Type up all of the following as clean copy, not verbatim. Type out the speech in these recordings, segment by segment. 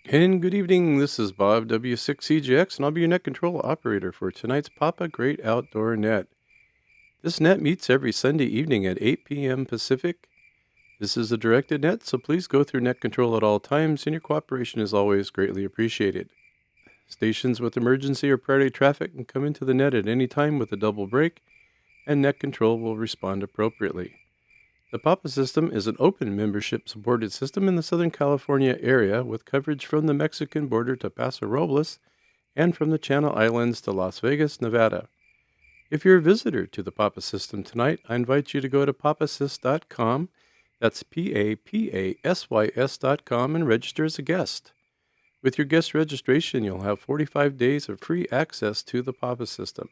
And good evening, this is Bob W6CGX, and I'll be your net control operator for tonight's Papa Great Outdoor Net. This net meets every Sunday evening at 8 p.m. Pacific. This is a directed net, so please go through net control at all times, and your cooperation is always greatly appreciated. Stations with emergency or priority traffic can come into the net at any time with a double break, and net control will respond appropriately. The Papa system is an open membership supported system in the Southern California area with coverage from the Mexican border to Paso Robles and from the Channel Islands to Las Vegas, Nevada. If you're a visitor to the Papa system tonight, I invite you to go to papasys.com. That's PAPASYS.com and register as a guest. With your guest registration, you'll have 45 days of free access to the Papa system.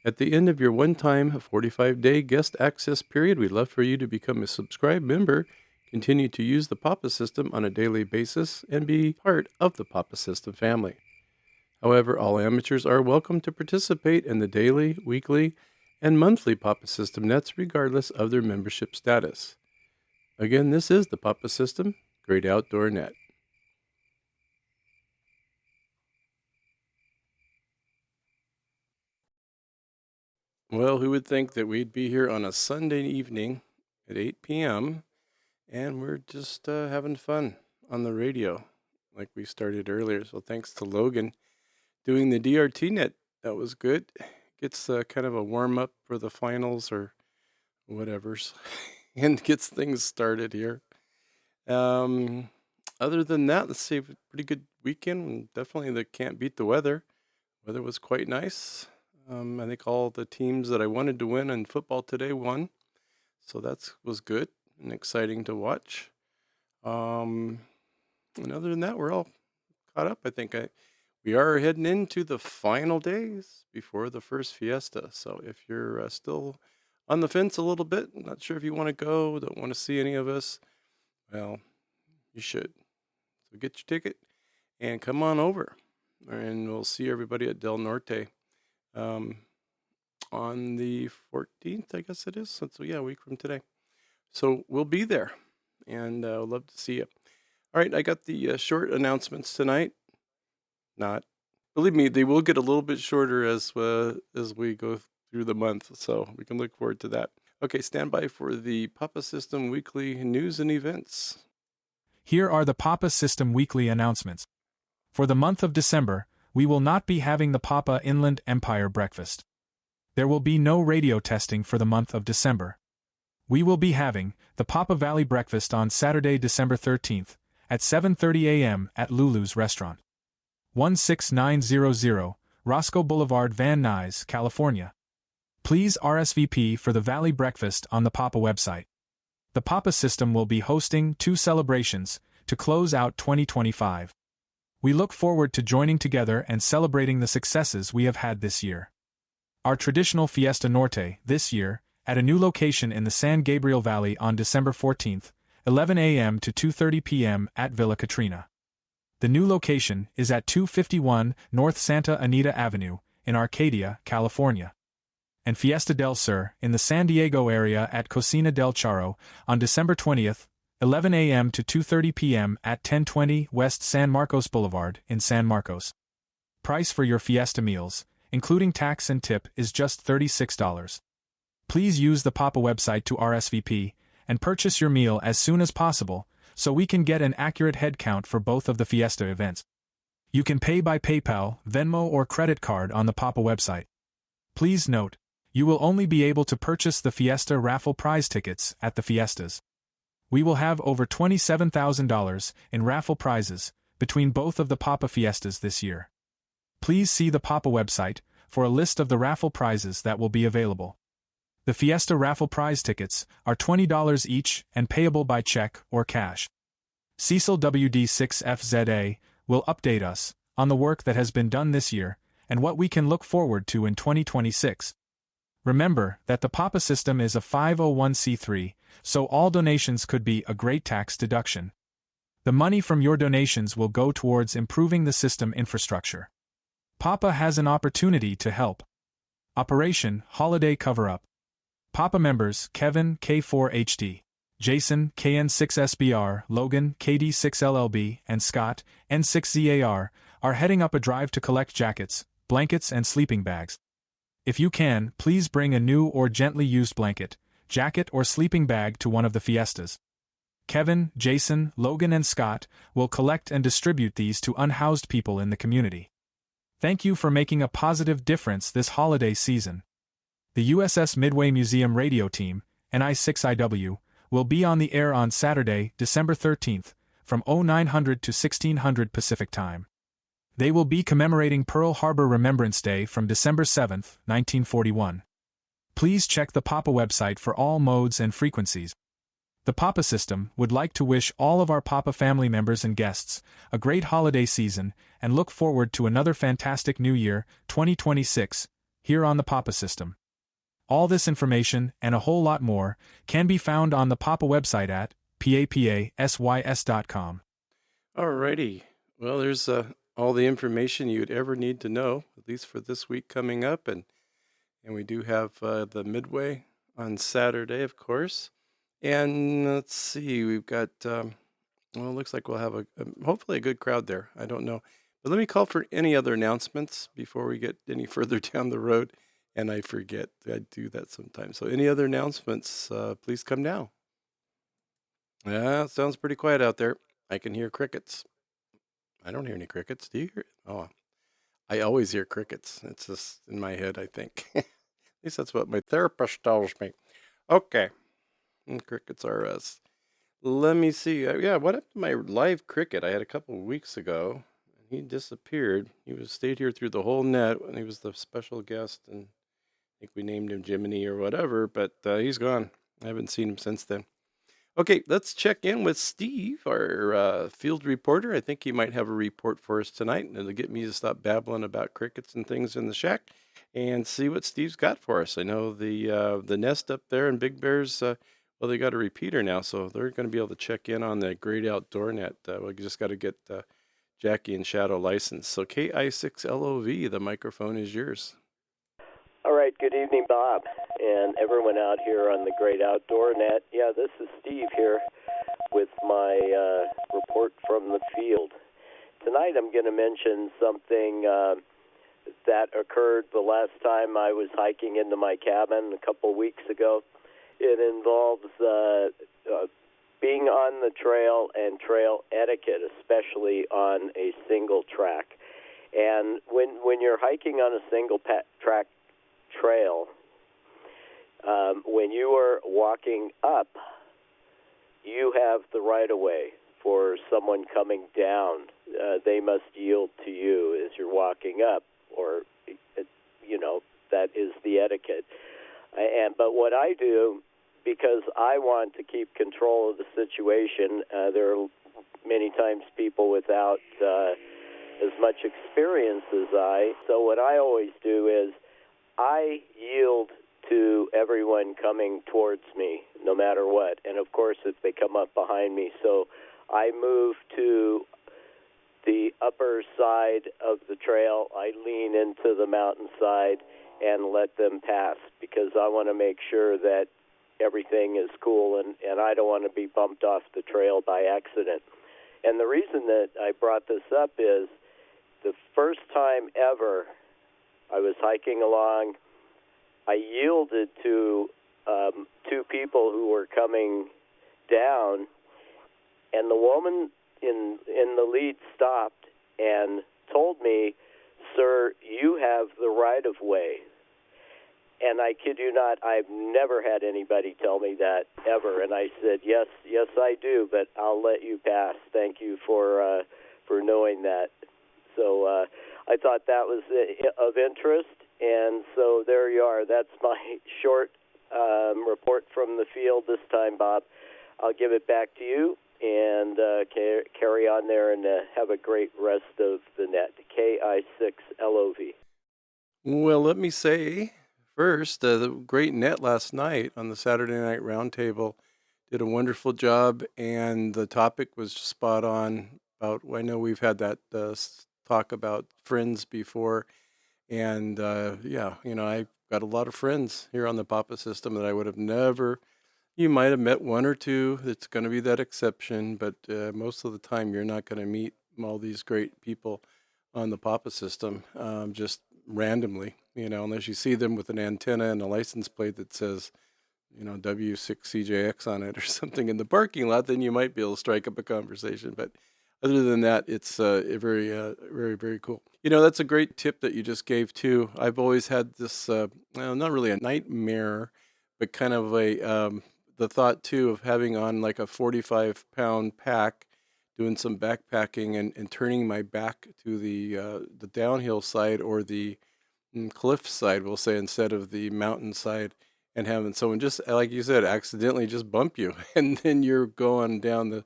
At the end of your one-time 45-day guest access period, we'd love for you to become a subscribed member, continue to use the Papa system on a daily basis, and be part of the Papa system family. However, all amateurs are welcome to participate in the daily, weekly, and monthly Papa system nets regardless of their membership status. Again, this is the Papa system Great Outdoor Net. Well, who would think that we'd be here on a Sunday evening at 8 p.m. and we're just having fun on the radio like we started earlier. So thanks to Logan doing the DRT net. That was good. Gets kind of a warm up for the finals or whatever's and gets things started here. Other than that, let's see, pretty good weekend. Definitely the can't beat the weather. Weather was quite nice. I think all the teams that I wanted to win in football today won. So that was good and exciting to watch. And other than that, we're all caught up. I think we are heading into the final days before the first fiesta. So if you're still on the fence a little bit, not sure if you want to go, don't want to see any of us, well, you should. So get your ticket and come on over. And we'll see everybody at Del Norte on the 14th, I guess it is. So yeah, a week from today. So we'll be there, and I'd love to see you. All right, I got the short announcements tonight. Not, believe me, they will get a little bit shorter as we go through the month, so we can look forward to that. Okay, stand by for the Papa System Weekly News and Events. Here are the Papa System Weekly announcements. For the month of December, we will not be having the Papa Inland Empire Breakfast. There will be no radio testing for the month of December. We will be having the Papa Valley Breakfast on Saturday, December 13th, at 7:30 a.m. at Lulu's Restaurant. 16900 Roscoe Boulevard, Van Nuys, California. Please RSVP for the Valley Breakfast on the Papa website. The Papa System will be hosting 2 celebrations to close out 2025. We look forward to joining together and celebrating the successes we have had this year. Our traditional Fiesta Norte, this year, at a new location in the San Gabriel Valley on December 14th, 11 a.m. to 2:30 p.m. at Villa Katrina. The new location is at 251 North Santa Anita Avenue, in Arcadia, California. And Fiesta del Sur, in the San Diego area at Cocina del Charro, on December 20th, 11 a.m. to 2:30 p.m. at 1020 West San Marcos Boulevard, in San Marcos. Price for your Fiesta meals, including tax and tip, is just $36. Please use the Papa website to RSVP and purchase your meal as soon as possible, so we can get an accurate head count for both of the Fiesta events. You can pay by PayPal, Venmo, or credit card on the Papa website. Please note, you will only be able to purchase the Fiesta raffle prize tickets at the Fiestas. We will have over $27,000 in raffle prizes between both of the Papa Fiestas this year. Please see the Papa website for a list of the raffle prizes that will be available. The Fiesta raffle prize tickets are $20 each and payable by check or cash. Cecil WD6FZA will update us on the work that has been done this year and what we can look forward to in 2026. Remember that the Papa System is a 501c3, so all donations could be a great tax deduction. The money from your donations will go towards improving the system infrastructure. Papa has an opportunity to help. Operation Holiday Cover-Up. Papa members Kevin K4HD, Jason, KN6SBR, Logan, KD6LLB, and Scott, N6ZAR, are heading up a drive to collect jackets, blankets, and sleeping bags. If you can, please bring a new or gently used blanket, jacket, or sleeping bag to one of the fiestas. Kevin, Jason, Logan, and Scott will collect and distribute these to unhoused people in the community. Thank you for making a positive difference this holiday season. The USS Midway Museum radio team, NI6IW, will be on the air on Saturday, December 13th, from 0900 to 1600 Pacific Time. They will be commemorating Pearl Harbor Remembrance Day from December 7th, 1941. Please check the PAPA website for all modes and frequencies. The PAPA system would like to wish all of our PAPA family members and guests a great holiday season and look forward to another fantastic new year, 2026, here on the PAPA system. All this information and a whole lot more can be found on the PAPA website at papasys.com. Alrighty. Well, there's all the information you'd ever need to know, at least for this week coming up. And we do have the Midway on Saturday, of course. And let's see, we've got, well, it looks like we'll have hopefully a good crowd there. I don't know. But let me call for any other announcements before we get any further down the road. And I forget. I do that sometimes. So any other announcements, please come now. Yeah, it sounds pretty quiet out there. I can hear crickets. I don't hear any crickets. Do you hear it? Oh, I always hear crickets. It's just in my head, I think. At least that's what my therapist tells me. Okay. Crickets are us. Let me see. Yeah, what happened to my live cricket I had a couple of weeks ago? He disappeared. He stayed here through the whole net, and he was the special guest, and I think we named him Jiminy or whatever, but he's gone. I haven't seen him since then. Okay, let's check in with Steve, our field reporter. I think he might have a report for us tonight, and it'll get me to stop babbling about crickets and things in the shack and see what Steve's got for us. I know the nest up there in Big Bear's, well, they got a repeater now, so they're going to be able to check in on the Great Outdoor Net. We just got to get Jackie and Shadow licensed. So KI6LOV, the microphone is yours. All right, good evening, Bob, and everyone out here on the Great Outdoor Net. Yeah, this is Steve here with my report from the field. Tonight I'm going to mention something that occurred the last time I was hiking into my cabin a couple weeks ago. It involves being on the trail and trail etiquette, especially on a single track. And when you're hiking on a single track trail, when you are walking up, you have the right-of-way for someone coming down. They must yield to you as you're walking up, or, that is the etiquette. But what I do, because I want to keep control of the situation, there are many times people without as much experience as I. So what I always do is I yield to everyone coming towards me, no matter what. And, of course, if they come up behind me. So I move to the upper side of the trail. I lean into the mountainside and let them pass, because I want to make sure that everything is cool, and I don't want to be bumped off the trail by accident. And the reason that I brought this up is the first time ever I was hiking along, I yielded to two people who were coming down, and the woman in the lead stopped and told me, "Sir, you have the right-of-way." And I kid you not, I've never had anybody tell me that ever. And I said, yes, I do, but I'll let you pass. Thank you for knowing that. So I thought that was of interest, and so there you are. That's my short report from the field this time, Bob. I'll give it back to you, and carry on there, and have a great rest of the net. KI6LOV. Well, let me say first, the great net last night on the Saturday Night Roundtable did a wonderful job, and the topic was spot on. I know we've had that talk about friends before, and I've got a lot of friends here on the Papa system that I would have never You might have met one or two that's going to be that exception, but most of the time you're not going to meet all these great people on the Papa system just randomly, unless you see them with an antenna and a license plate that says, W6CJX on it or something in the parking lot, then you might be able to strike up a conversation. But other than that, it's very, very cool. That's a great tip that you just gave too. I've always had this, well, not really a nightmare, but kind of the thought too of having on like a 45-pound pack, doing some backpacking and turning my back to the downhill side or the cliff side, we'll say, instead of the mountain side, and having someone just like you said, accidentally just bump you, and then you're going down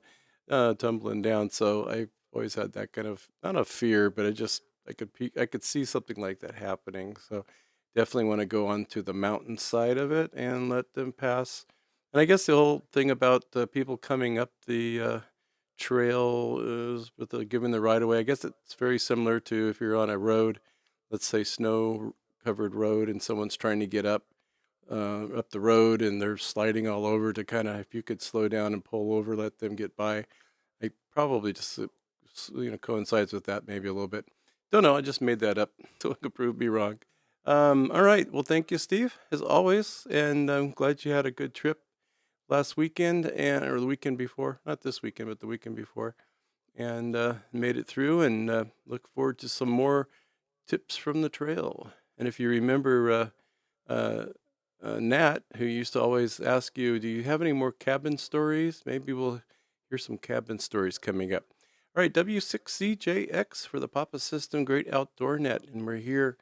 tumbling down. So I've always had that kind of not a fear, but I could see something like that happening. So definitely want to go onto the mountain side of it and let them pass. And I guess the whole thing about the people coming up the trail is with giving the right of way. I guess it's very similar to if you're on a road, let's say snow covered road, and someone's trying to get up the road and they're sliding all over to kind of, if you could slow down and pull over, let them get by. I probably just coincides with that maybe a little bit. Don't know. I just made that up, so it could prove me wrong. All right. Well, thank you, Steve, as always, and I'm glad you had a good trip last weekend or the weekend before. Not this weekend, but the weekend before, and made it through. And look forward to some more tips from the trail. And if you remember Nat, who used to always ask you, do you have any more cabin stories? Maybe we'll hear some cabin stories coming up. All right, W6CJX for the Papa System Great Outdoor Net. And we're here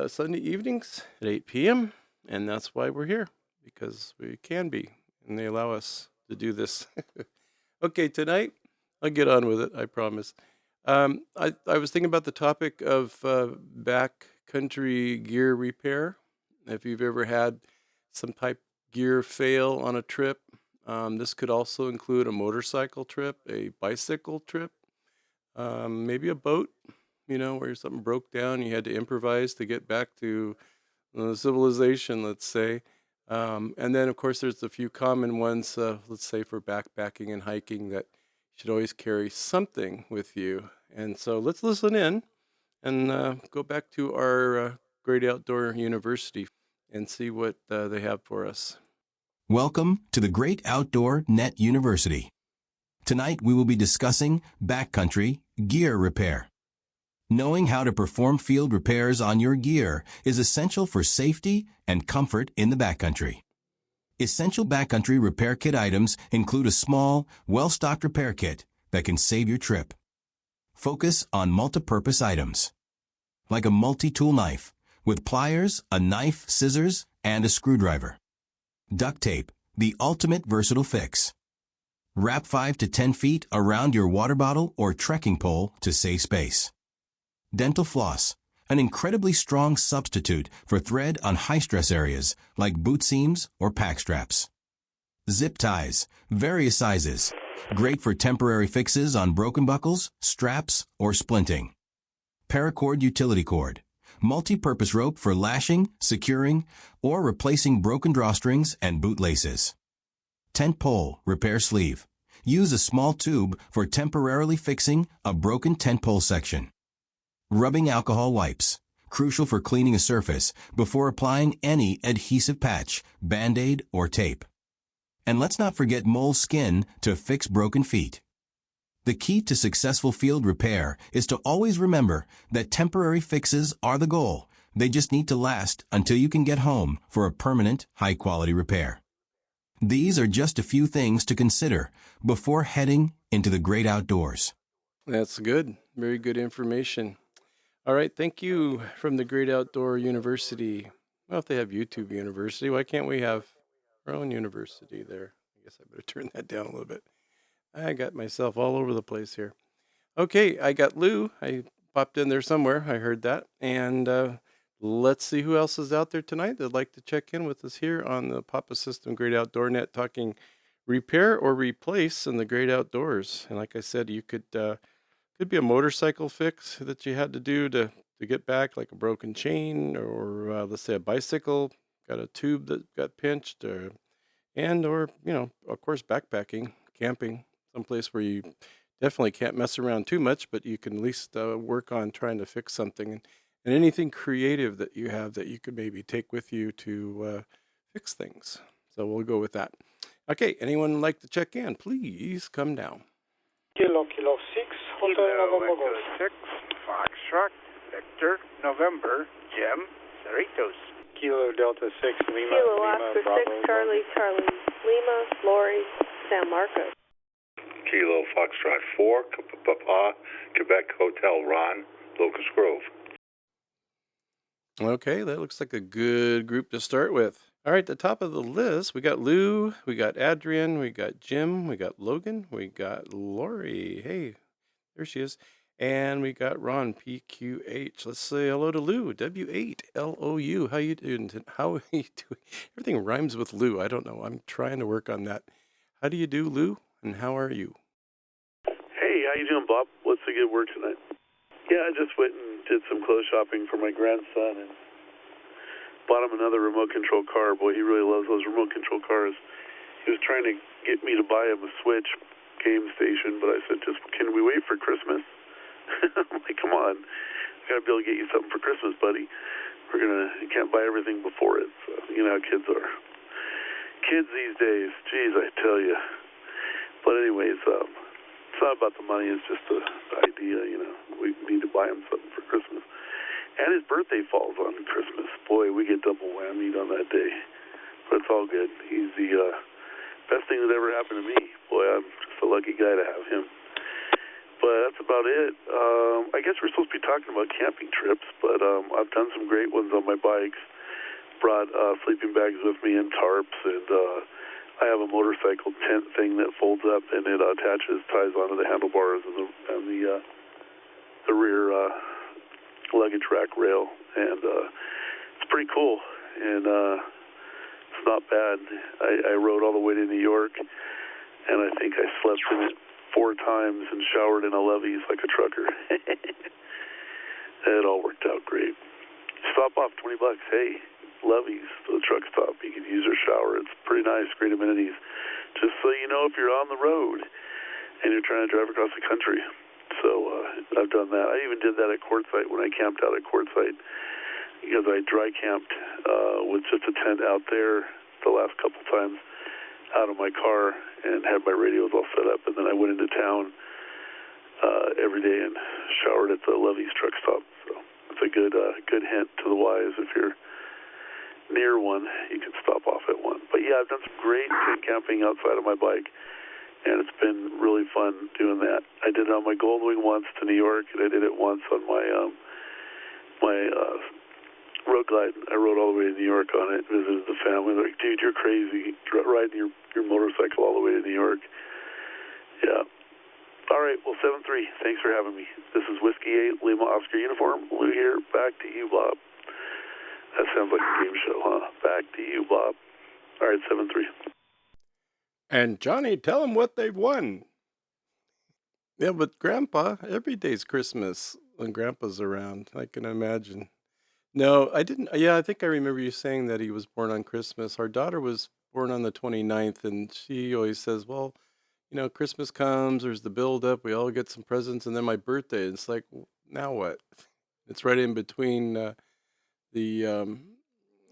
Sunday evenings at 8 p.m. And that's why we're here, because we can be, and they allow us to do this. Okay, tonight, I'll get on with it, I promise. I was thinking about the topic of backcountry gear repair. If you've ever had some type gear fail on a trip, this could also include a motorcycle trip, a bicycle trip, maybe a boat, where something broke down, you had to improvise to get back to civilization, let's say. And then, of course, there's a few common ones, let's say for backpacking and hiking, that you should always carry something with you. And so let's listen in and go back to our Great Outdoor University and see what they have for us. Welcome to the Great Outdoor Net University. Tonight we will be discussing backcountry gear repair. Knowing how to perform field repairs on your gear is essential for safety and comfort in the backcountry. Essential backcountry repair kit items include a small, well-stocked repair kit that can save your trip. Focus on multi-purpose items, like a multi-tool knife with pliers, a knife, scissors, and a screwdriver. Duct tape, the ultimate versatile fix. Wrap 5 to 10 feet around your water bottle or trekking pole to save space. Dental floss, an incredibly strong substitute for thread on high-stress areas like boot seams or pack straps. Zip ties, various sizes, great for temporary fixes on broken buckles, straps, or splinting. Paracord utility cord, multi-purpose rope for lashing, securing, or replacing broken drawstrings and boot laces. Tent pole repair sleeve. Use a small tube for temporarily fixing a broken tent pole section. Rubbing alcohol wipes, crucial for cleaning a surface before applying any adhesive patch, Band-Aid, or tape. And let's not forget mole skin to fix broken feet. The key to successful field repair is to always remember that temporary fixes are the goal. They just need to last until you can get home for a permanent, high-quality repair. These are just a few things to consider before heading into the great outdoors. That's good. Very good information. All right, thank you from the Great Outdoor University. Well, if they have YouTube University, why can't we have our own university there? I guess I better turn that down a little bit. I got myself all over the place here. Okay, I got Lou. I popped in there somewhere. I heard that. And let's see who else is out there tonight that'd like to check in with us here on the Papa System Great Outdoor Net, talking repair or replace in the great outdoors. And like I said, you could be a motorcycle fix that you had to do to get back, like a broken chain, or let's say a bicycle got a tube that got pinched, and or, of course, backpacking, camping, someplace where you definitely can't mess around too much, but you can at least work on trying to fix something and anything creative that you have that you could maybe take with you to fix things. So we'll go with that. Okay, anyone like to check in? Please come down. Kilo 6, Hotel November Golf. 6, Foxtrot, Victor, November, Jim, Cerritos. Kilo Delta 6, Lima, Kilo Lima, Oscar Bravo, 6, Charlie, Charlie, Lima, Lori, San Marcos. Kilo Foxtrot 4, Papa, Quebec Hotel Ron, Locust Grove. Okay, that looks like a good group to start with. All right, the top of the list, we got Lou, we got Adrian, we got Jim, we got Logan, we got Lori. Hey, there she is. And we got Ron, PQH. Let's say hello to Lou, W8LOU. How you doing? How are you doing? Everything rhymes with Lou. I don't know. I'm trying to work on that. How do you do, Lou? And how are you? Hey, how you doing, Bob? What's the good word tonight? Yeah, I just went and did some clothes shopping for my grandson and bought him another remote control car. Boy, he really loves those remote control cars. He was trying to get me to buy him a Switch game station, but I said, just can we wait for Christmas? I'm like, come on. I gotta be able to get you something for Christmas, buddy. You can't buy everything before it. So, you know how kids are. Kids these days, geez, I tell you. But anyways, it's not about the money, it's just the idea, we need to buy him something for Christmas. And his birthday falls on Christmas. Boy, we get double whammied on that day. But it's all good. He's the best thing that ever happened to me. Boy, I'm just a lucky guy to have him. But that's about it. I guess we're supposed to be talking about camping trips, but I've done some great ones on my bikes. Brought sleeping bags with me and tarps, and I have a motorcycle tent thing that folds up and it ties onto the handlebars and the rear luggage rack rail, and it's pretty cool. And it's not bad. I rode all the way to New York, and I think I slept in it 4 times and showered in a Levy's like a trucker. It all worked out great. Stop off, $20. Hey, Levy's, the truck stop. You can use their shower. It's pretty nice, great amenities. Just so you know, if you're on the road and you're trying to drive across the country. So I've done that. I even did that at Quartzsite when I camped out at Quartzsite, because I dry camped with just a tent out there the last couple times out of my car and had my radios all set up. And then I went into town every day and showered at the Levy's truck stop. So it's a good hint to the wise. If you're near one, you can stop off at one. But yeah, I've done some great tent camping outside of my bike, and it's been really fun doing that. I did it on my Goldwing once to New York, and I did it once on my road glide. I rode all the way to New York on it, visited the family. They're like, dude, you're crazy, riding your motorcycle all the way to New York. Yeah. All right, well, 7-3, thanks for having me. This is Whiskey 8, Lima Oscar Uniform. Lou here, back to you, Bob. That sounds like a game show, huh? Back to you, Bob. All right, 7-3. And Johnny, tell them what they've won. Yeah, but Grandpa, every day's Christmas when Grandpa's around. I can imagine. No, I didn't. Yeah, I think I remember you saying that he was born on Christmas. Our daughter was born on the 29th, and she always says, well, Christmas comes, there's the build up, we all get some presents, and then my birthday. It's like, now what? It's right in between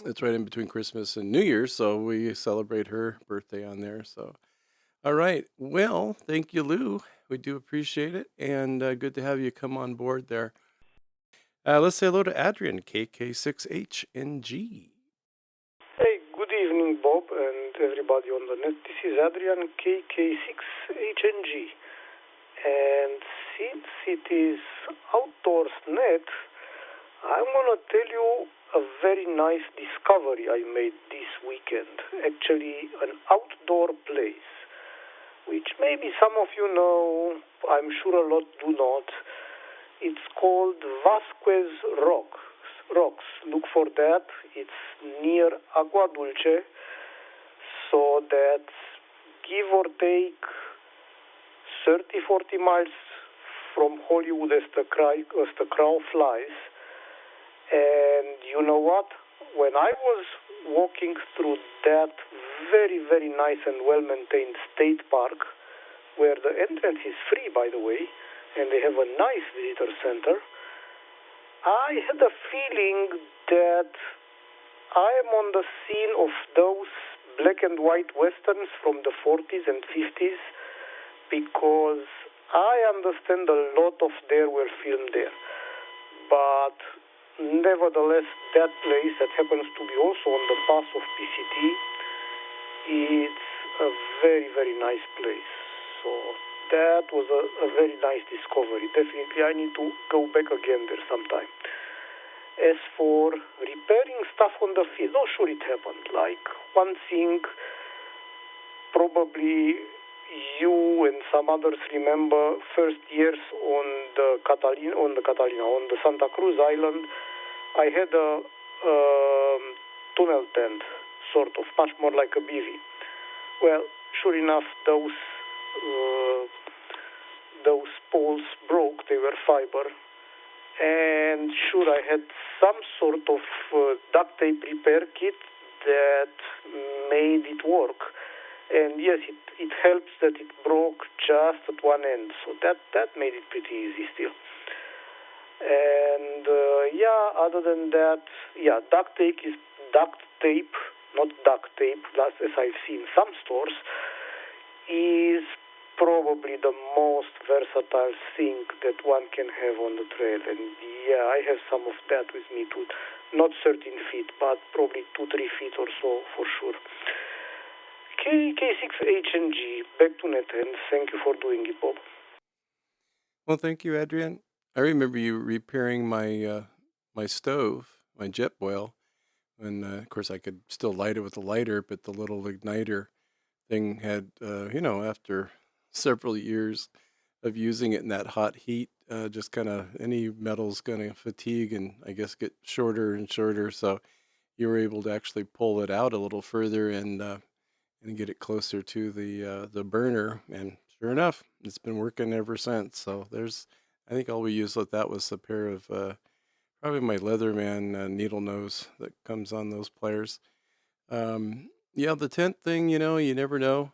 it's right in between Christmas and New Year's, so we celebrate her birthday on there. So, all right. Well, thank you, Lou. We do appreciate it, and good to have you come on board there. Let's say hello to Adrian, KK6HNG. Hey, good evening, Bob, and everybody on the net. This is Adrian, KK6HNG. And since it is Outdoors Net, I'm going to tell you a very nice discovery I made this weekend. Actually, an outdoor place, which maybe some of you know, I'm sure a lot do not. It's called Vasquez Rocks. Look for that. It's near Agua Dulce, so that's give or take 30-40 miles from Hollywood as the crow flies. And you know what? when I was walking through that very, very nice and well-maintained state park, where the entrance is free, by the way, and they have a nice visitor center, I had a feeling that I am on the scene of those black and white westerns from the 40s and 50s, because I understand a lot of there were filmed there. But nevertheless, that place that happens to be also on the pass of PCT, it's a very, very nice place. So that was a very nice discovery. Definitely, I need to go back again there sometime. As for repairing stuff on the field, oh, sure, it happened. Like one thing, probably you and some others remember first years on the Santa Cruz Island, I had a tunnel tent, sort of, much more like a bivvy. Well, sure enough, those poles broke. They were fiber. And sure, I had some sort of duct tape repair kit that made it work. And yes, it helps that it broke just at one end, so that made it pretty easy still. And other than that, duct tape is duct tape, not duct tape, as I've seen some stores, is probably the most versatile thing that one can have on the trail. And I have some of that with me too. Not 13 feet, but probably 2-3 feet or so for sure. K6HNG, back to net, and thank you for doing it, Bob. Well, thank you, Adrian. I remember you repairing my my stove, my jet boil, and of course I could still light it with a lighter, but the little igniter thing had, after several years of using it in that hot heat, just kind of any metal's going to fatigue and I guess get shorter and shorter. So you were able to actually pull it out a little further and get it closer to the burner. And sure enough, it's been working ever since. So I think all we used with that was a pair of probably my Leatherman needle nose that comes on those pliers. The tent thing, you never know.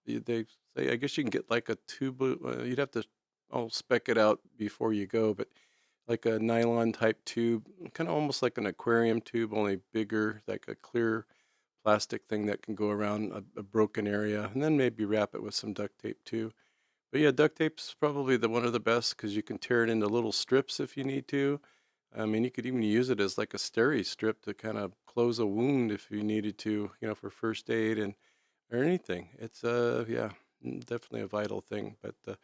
They say, I guess you can get like a tube. You'd have to spec it out before you go, but like a nylon type tube, kind of almost like an aquarium tube, only bigger, like a clear plastic thing that can go around a broken area, and then maybe wrap it with some duct tape too. But yeah, duct tape's probably one of the best because you can tear it into little strips if you need to. I mean, you could even use it as like a steri strip to kind of close a wound if you needed to, for first aid or anything. It's definitely a vital thing. But as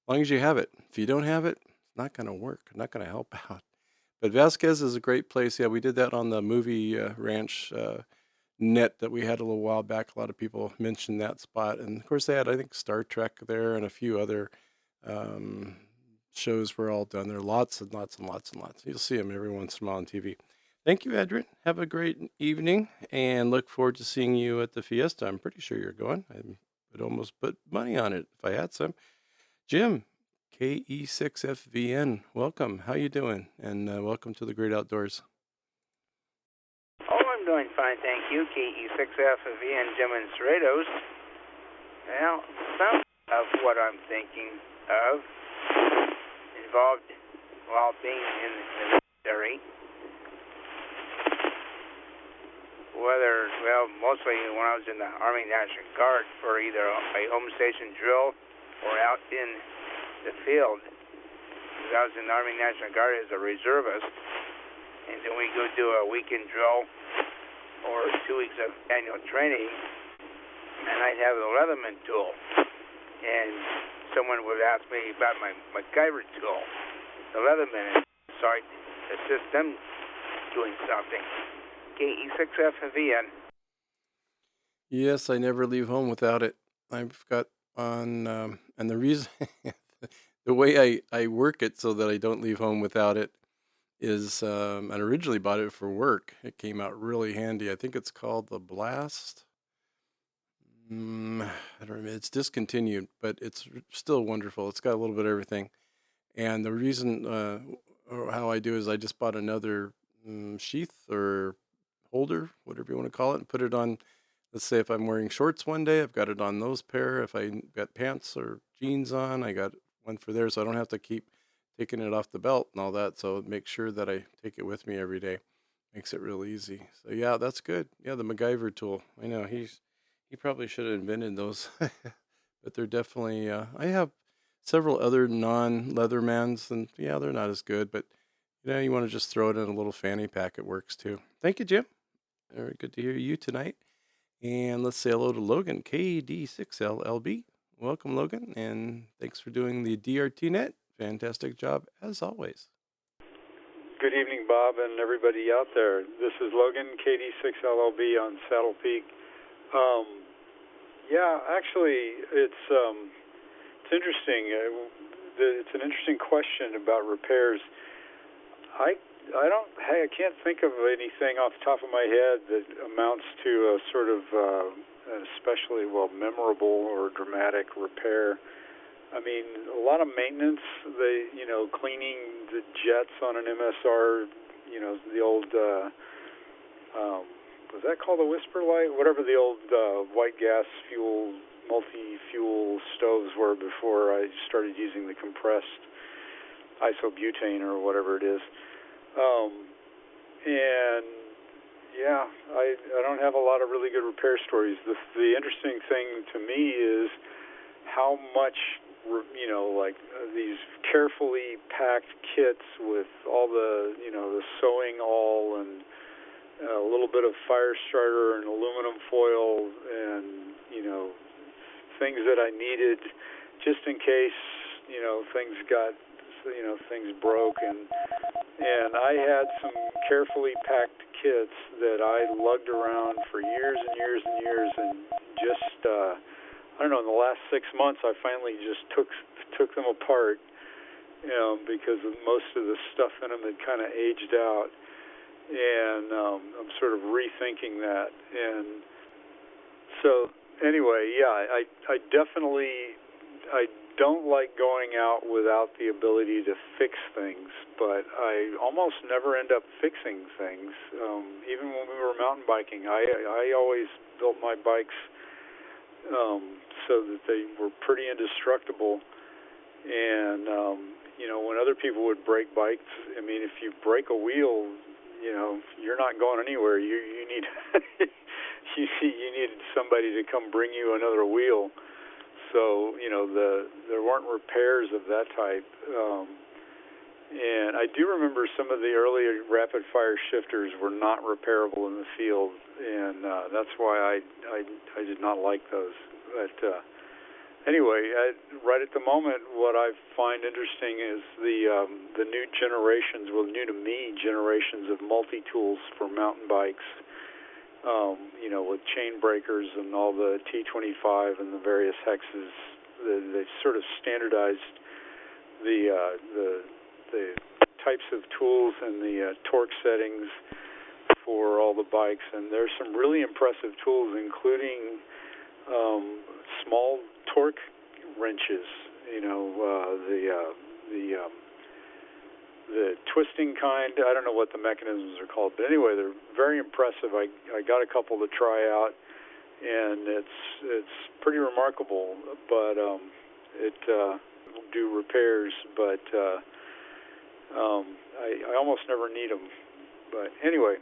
long as you have it, if you don't have it, it's not going to work. Not going to help out. But Vasquez is a great place. Yeah, we did that on the movie ranch net that we had a little while back. A lot of people mentioned that spot, and of course they had, I think, Star Trek there and a few other shows were all done there. Lots and lots and lots and lots. You'll see them every once in a while on TV. Thank you, Adrian. Have a great evening, and look forward to seeing you at the Fiesta. I'm pretty sure you're going. I would almost put money on it if I had some. Jim, KE6FVN, welcome. How you doing? And welcome to the Great Outdoors. Oh, I'm doing fine, thank you. KE6FVN, Jim in Cerritos. Well, some of what I'm thinking of involved while being in the military. Mostly when I was in the Army National Guard for either a home station drill or out in the field. I was in the Army National Guard as a reservist, and then we go do a weekend drill or 2 weeks of annual training, and I'd have the Leatherman tool, and someone would ask me about my MacGyver tool, the Leatherman, so I'd assist them doing something. KE6FVN. Yes, I never leave home without it. I've got on, and the reason, the way I work it so that I don't leave home without it is, I originally bought it for work. It came out really handy. I think it's called the Blast. I don't remember. It's discontinued, but it's still wonderful. It's got a little bit of everything. And the reason, or how I do is I just bought another sheath or holder, whatever you want to call it, and put it on. Let's say if I'm wearing shorts one day, I've got it on those pair. If I got pants or jeans on, I got one for there, so I don't have to keep taking it off the belt and all that. So make sure that I take it with me every day. Makes it real easy. So yeah, that's good. Yeah, the MacGyver tool. I know he probably should have invented those, but they're definitely. I have several other non-Leathermans, and yeah, they're not as good, but you want to just throw it in a little fanny pack. It works too. Thank you, Jim. Very good to hear you tonight. And let's say hello to Logan, KD6LLB. Welcome, Logan, and thanks for doing the DRT net. Fantastic job, as always. Good evening, Bob, and everybody out there. This is Logan, KD6LLB on Saddle Peak. Yeah, actually, it's interesting. It's an interesting question about repairs. I can't think of anything off the top of my head that amounts to a sort of especially memorable or dramatic repair. I mean, a lot of maintenance. Cleaning the jets on an MSR. The old was that called a Whisper Light? Whatever the old white gas fuel multi-fuel stoves were before I started using the compressed isobutane or whatever it is. And yeah, I don't have a lot of really good repair stories. The interesting thing to me is how much, these carefully packed kits with all the, the sewing awl and a little bit of fire starter and aluminum foil and, things that I needed just in case, things broke. And I had some carefully packed kits that I lugged around for years and years and years, and just I don't know. In the last 6 months, I finally just took them apart, because most of the stuff in them had kind of aged out, and I'm sort of rethinking that. And so anyway, yeah, I definitely don't like going out without the ability to fix things, but I almost never end up fixing things. Even when we were mountain biking, I always built my bikes so that they were pretty indestructible. And when other people would break bikes, I mean, if you break a wheel, you're not going anywhere. You need you need somebody to come bring you another wheel. So there weren't repairs of that type. And I do remember some of the early rapid fire shifters were not repairable in the field, and that's why I did not like those. But anyway, right at the moment, what I find interesting is the new generations, new to me generations of multi-tools for mountain bikes. With chain breakers and all the T25 and the various hexes, they sort of standardized the types of tools and the torque settings for all the bikes. And there's some really impressive tools, including small torque wrenches. The twisting kind. I don't know what the mechanisms are called, but anyway, they're very impressive. I got a couple to try out, and it's pretty remarkable. But it do repairs, but I almost never need them. But anyway,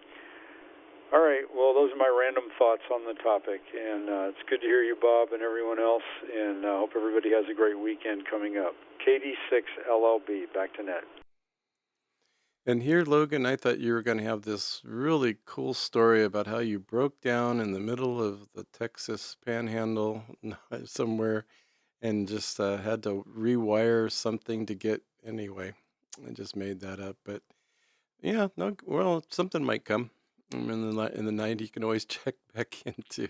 all right. Well, those are my random thoughts on the topic, and it's good to hear you, Bob, and everyone else. And I hope everybody has a great weekend coming up. KD6LLB, back to net. And here, Logan, I thought you were going to have this really cool story about how you broke down in the middle of the Texas Panhandle somewhere and just had to rewire something to get anyway. I just made that up, but yeah, no, well, something might come in the night. You can always check back into.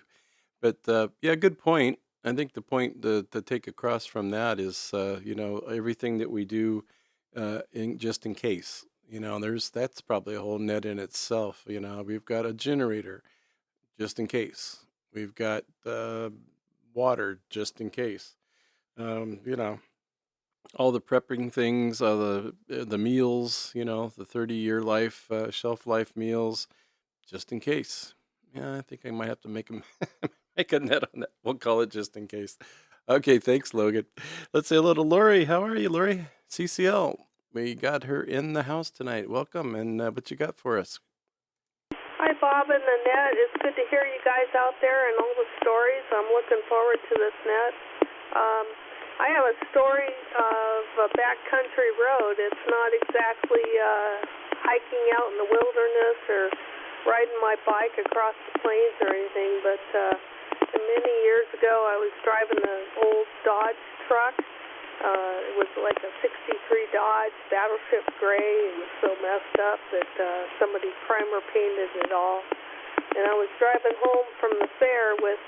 But yeah, good point. I think the point to take across from that is, everything that we do just in case. That's probably a whole net in itself. We've got a generator just in case. We've got water just in case. All the prepping things, the meals, the 30-year shelf life meals, just in case. Yeah, I think I might have to make him make a net on that. We'll call it just in case. Okay, thanks, Logan. Let's say hello to Lori. How are you, Lori? CCL. We got her in the house tonight. Welcome, and what you got for us? Hi, Bob and Annette. It's good to hear you guys out there and all the stories. I'm looking forward to this net. I have a story of a backcountry road. It's not exactly hiking out in the wilderness or riding my bike across the plains or anything, but many years ago I was driving an old Dodge truck. It was like a 63 Dodge Battleship Gray. It was so messed up that somebody primer painted it all. And I was driving home from the fair with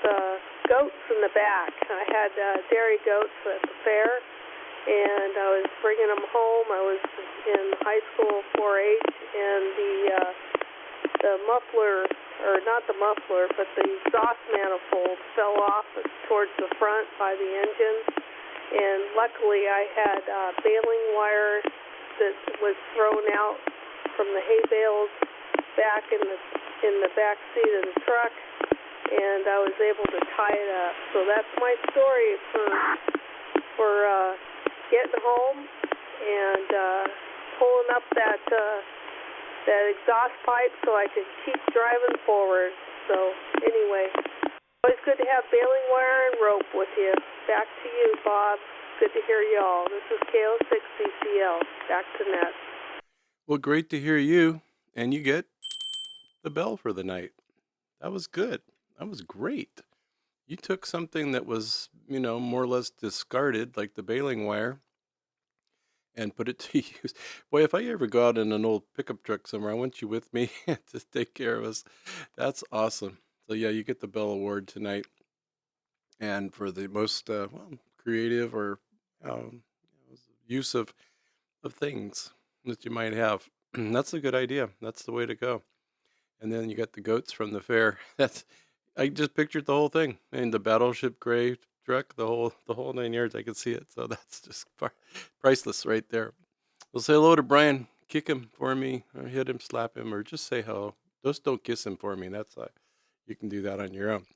goats in the back. I had dairy goats at the fair, and I was bringing them home. I was in high school 4-H, and the muffler, or not the muffler, but the exhaust manifold fell off towards the front by the engine. And luckily I had baling wire that was thrown out from the hay bales back in the back seat of the truck, and I was able to tie it up. So that's my story for getting home and pulling up that exhaust pipe so I could keep driving forward. So anyway, always good to have baling wire and rope with you. Back to you, Bob. Good to hear y'all. This is KO6CCL. Back to net. Well, great to hear you, and you get the bell for the night. That was good. That was great. You took something that was, more or less discarded, like the baling wire, and put it to use. Boy, if I ever go out in an old pickup truck somewhere, I want you with me to take care of us. That's awesome. So yeah, you get the Bell Award tonight, and for the most creative or um, use of things that you might have. That's a good idea. That's the way to go. And then you got the goats from the fair. I just pictured the whole thing, and the Battleship Gray truck, the whole 9 yards. I could see it. So that's just priceless right there. We'll say hello to Brian. Kick him for me, or hit him, slap him, or just say hello. Just don't kiss him for me. That's you can do that on your own.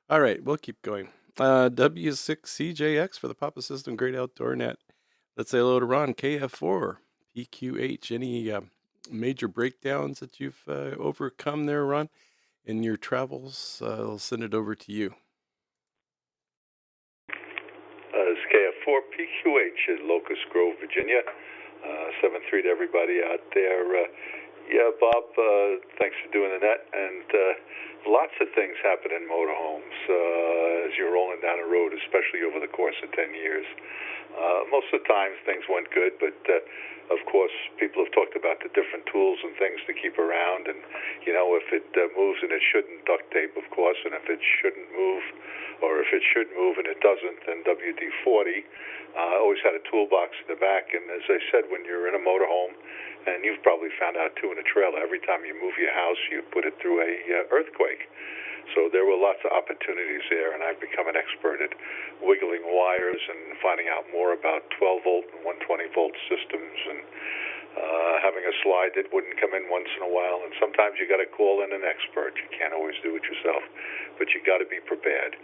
All right, we'll keep going. W6CJX for the Papa System Great Outdoor Net. Let's say hello to Ron, KF4, PQH. Any major breakdowns that you've overcome there, Ron, in your travels? I'll send it over to you. This is KF4 PQH in Locust Grove, Virginia. 7-3 to everybody out there. Yeah, Bob, thanks for doing the net. And lots of things happen in motorhomes as you're rolling down a road, especially over the course of 10 years. Most of the times things went good, but of course people have talked about the different tools and things to keep around, and if it moves and it shouldn't, duct tape, of course, and if it shouldn't move, or if it should move and it doesn't, then WD-40. I always had a toolbox in the back, and as I said, when you're in a motorhome, and you've probably found out too in a trailer, every time you move your house, you put it through a earthquake. So there were lots of opportunities there, and I've become an expert at wiggling wires and finding out more about 12-volt and 120-volt systems, and having a slide that wouldn't come in once in a while. And sometimes you got to call in an expert. You can't always do it yourself, but you got to be prepared.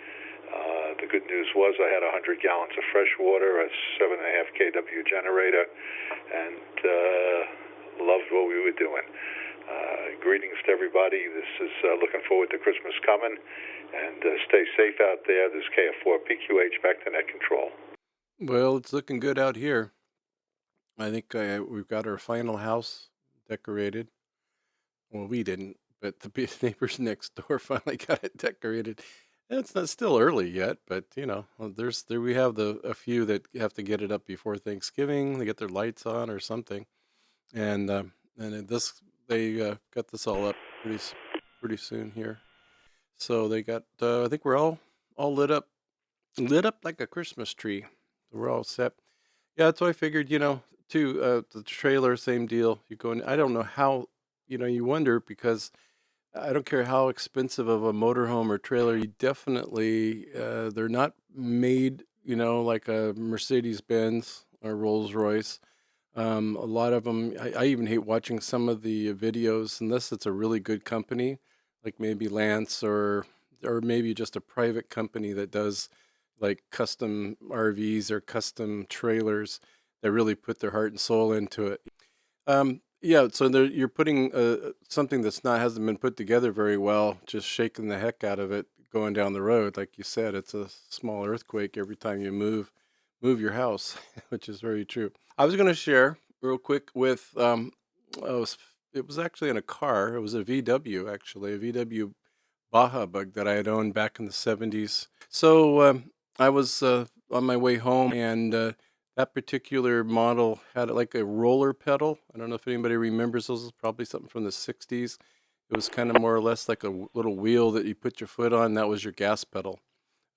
The good news was I had 100 gallons of fresh water, a 7.5 kW generator, and loved what we were doing. Greetings to everybody. This is looking forward to Christmas coming, and stay safe out there. This is KF4 PQH, back to net control. Well, it's looking good out here. I think we've got our final house decorated. Well, we didn't, but the neighbors next door finally got it decorated. It's not still early yet, but we have a few that have to get it up before Thanksgiving. They get their lights on or something, and they got this all up pretty soon here. So they got I think we're all lit up like a Christmas tree. So we're all set. Yeah, so I figured, too, the trailer, same deal. You go in. I don't know how, you wonder, because I don't care how expensive of a motorhome or trailer, you definitely, they're not made, like a Mercedes-Benz or Rolls-Royce. A lot of them, I even hate watching some of the videos, unless it's a really good company. like maybe Lance or maybe just a private company that does like custom RVs or custom trailers that really put their heart and soul into it. Yeah, so you're putting something that's not hasn't been put together very well, just shaking the heck out of it going down the road. Like you said, it's a small earthquake every time you move your house, which is very true. I was going to share real quick with oh, it was actually in a car. It was a VW actually, a VW Baja Bug that I had owned back in the 70s. So I was on my way home, and that particular model had like a roller pedal. I don't know if anybody remembers those. It's probably something from the 60s. It was kind of more or less like a little wheel that you put your foot on. That was your gas pedal.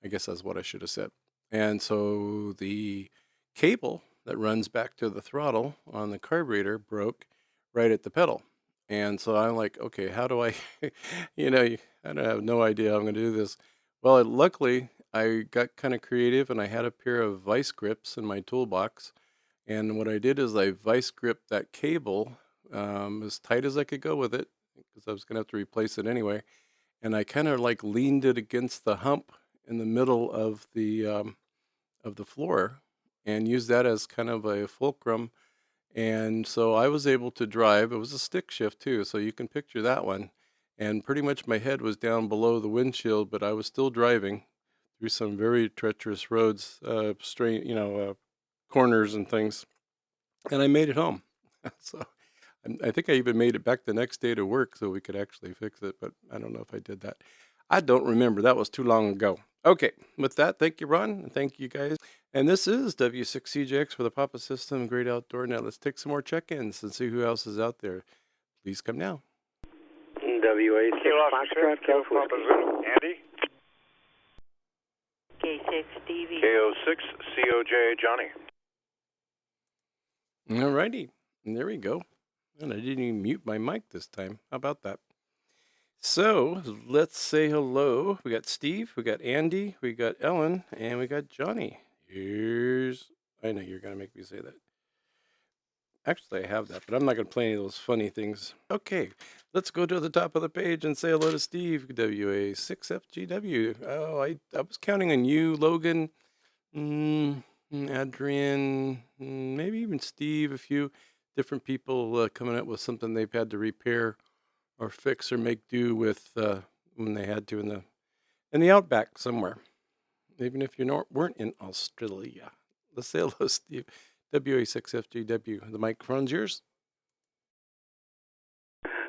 I guess that's what I should have said. And so the cable that runs back to the throttle on the carburetor broke right at the pedal. And so I'm like, okay, how do I, I don't have no idea how I'm going to do this. Well, luckily, I got kind of creative and I had a pair of vice grips in my toolbox. And what I did is I vice gripped that cable as tight as I could go with it because I was going to have to replace it anyway. And I kind of like leaned it against the hump in the middle of the floor and used that as kind of a fulcrum. And so I was able to drive. It was a stick shift too, so you can picture that one. And pretty much my head was down below the windshield, but I was still driving through some very treacherous roads, corners and things. And I made it home. So I think I even made it back the next day to work so we could actually fix it, but I don't know if I did that. I don't remember. That was too long ago. Okay, with that, thank you, Ron, and thank you guys. And this is W6CJX for the Papa System Great Outdoor Net. Let's take some more check-ins and see who else is out there. Please come now. WA6 Foxtrot, Papa Zulu, Andy. K6 Stevie. KO6 COJ Johnny. All righty, and there we go. And I didn't even mute my mic this time. How about that? So let's say hello. We got Steve, we got Andy, we got Ellen, and we got Johnny. I know you're going to make me say that. Actually, I have that, but I'm not going to play any of those funny things. Okay, let's go to the top of the page and say hello to Steve, WA6FGW. Oh, I was counting on you, Logan, Adrian, maybe even Steve, a few different people coming up with something they've had to repair or fix or make do with when they had to in the outback somewhere, even if you weren't in Australia. Let's say hello, Steve. WA6FGW. The microphone's yours.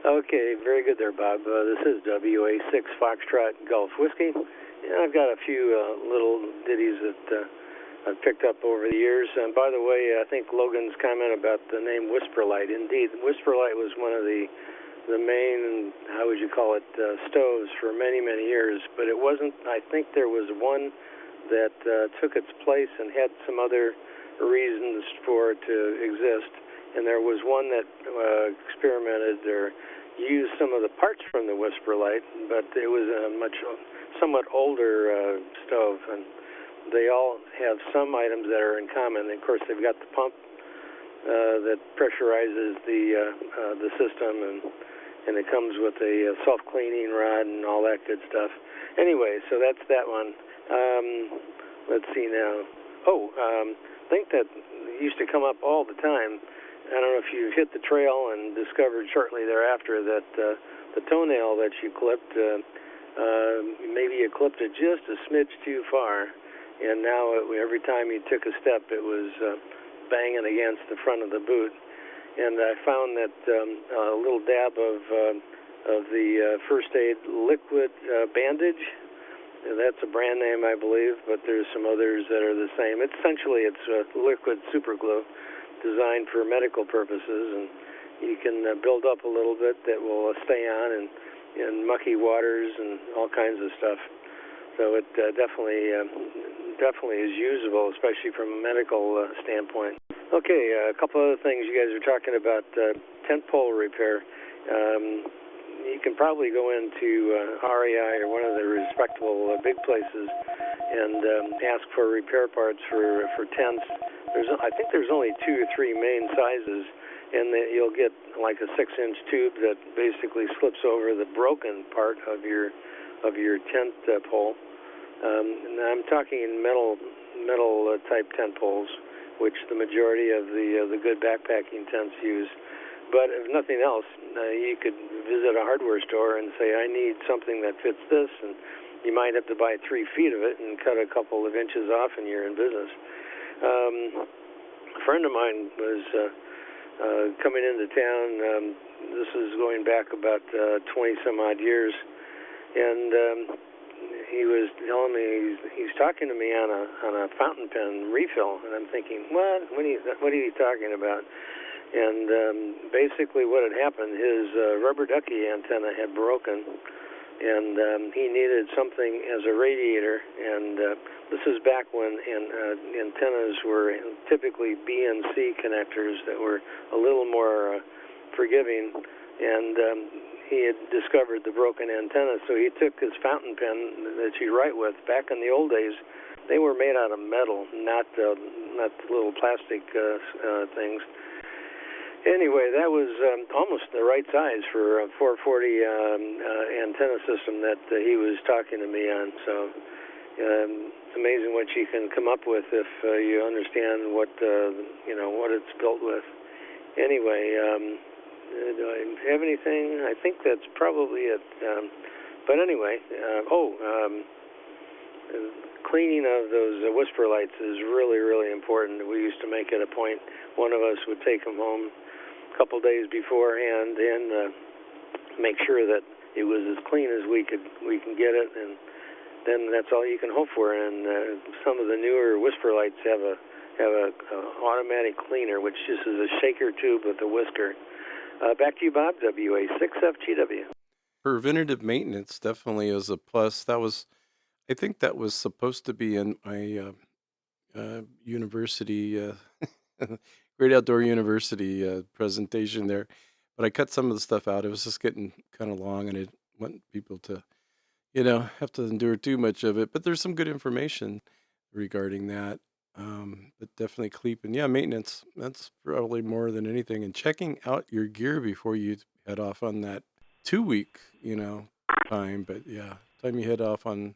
Okay, very good there, Bob. This is WA6 Foxtrot Gulf Whiskey. And I've got a few little ditties that I've picked up over the years. And by the way, I think Logan's comment about the name Whisperlight. Indeed, Whisperlight was one of the main, how would you call it, stoves for many, many years. But it wasn't, I think there was one that took its place and had some other reasons for it to exist. And there was one that experimented or used some of the parts from the Whisperlight, but it was a somewhat older stove. And they all have some items that are in common. Of course, they've got the pump that pressurizes the system, and it comes with a self-cleaning rod and all that good stuff. Anyway, so that's that one. Let's see now. Think that used to come up all the time. I don't know if you hit the trail and discovered shortly thereafter that the toenail that you clipped, maybe you clipped it just a smidge too far, and now every time you took a step, it was banging against the front of the boot. And I found that a little dab of the first aid liquid bandage. That's a brand name, I believe, but there's some others that are the same. Essentially, it's liquid super glue designed for medical purposes, and you can build up a little bit that will stay on in mucky waters and all kinds of stuff. So it definitely is usable, especially from a medical standpoint. Okay, a couple other things. You guys are talking about tent pole repair. You can probably go into REI or one of the respectable big places and ask for repair parts for tents. I think there's only 2 or 3 main sizes, and you'll get like a 6-inch tube that basically slips over the broken part of your tent pole. And I'm talking metal type tent poles, which the majority of the good backpacking tents use. But if nothing else, you could visit a hardware store and say, I need something that fits this, and you might have to buy 3 feet of it and cut a couple of inches off, and you're in business. A friend of mine was coming into town. This is going back about 20 some odd years, and he was telling me he's talking to me on a fountain pen refill, and I'm thinking, what are you talking about? And basically what had happened, his rubber ducky antenna had broken, and he needed something as a radiator. And this is back when antennas were typically BNC connectors that were a little more forgiving, and he had discovered the broken antenna, so he took his fountain pen that you write with. Back in the old days, they were made out of metal, not little plastic things. Anyway, that was almost the right size for a 440 antenna system that he was talking to me on. So it's amazing what you can come up with if you understand what what it's built with. Anyway, do I have anything? I think that's probably it. But anyway, cleaning of those whisper lights is really, really important. We used to make it a point. One of us would take them home a couple days beforehand and make sure that it was as clean as we can get it, and then that's all you can hope for. And some of the newer whisper lights have a automatic cleaner, which just is a shaker tube with a whisker. Back to you, Bob. WA6FGW. Preventative maintenance definitely is a plus. I think that was supposed to be in my university, Great Outdoor University presentation there, but I cut some of the stuff out. It was just getting kind of long, and I didn't want people to, have to endure too much of it. But there's some good information regarding that. But definitely keeping, maintenance. That's probably more than anything, and checking out your gear before you head off on that 2-week, time. But time you head off on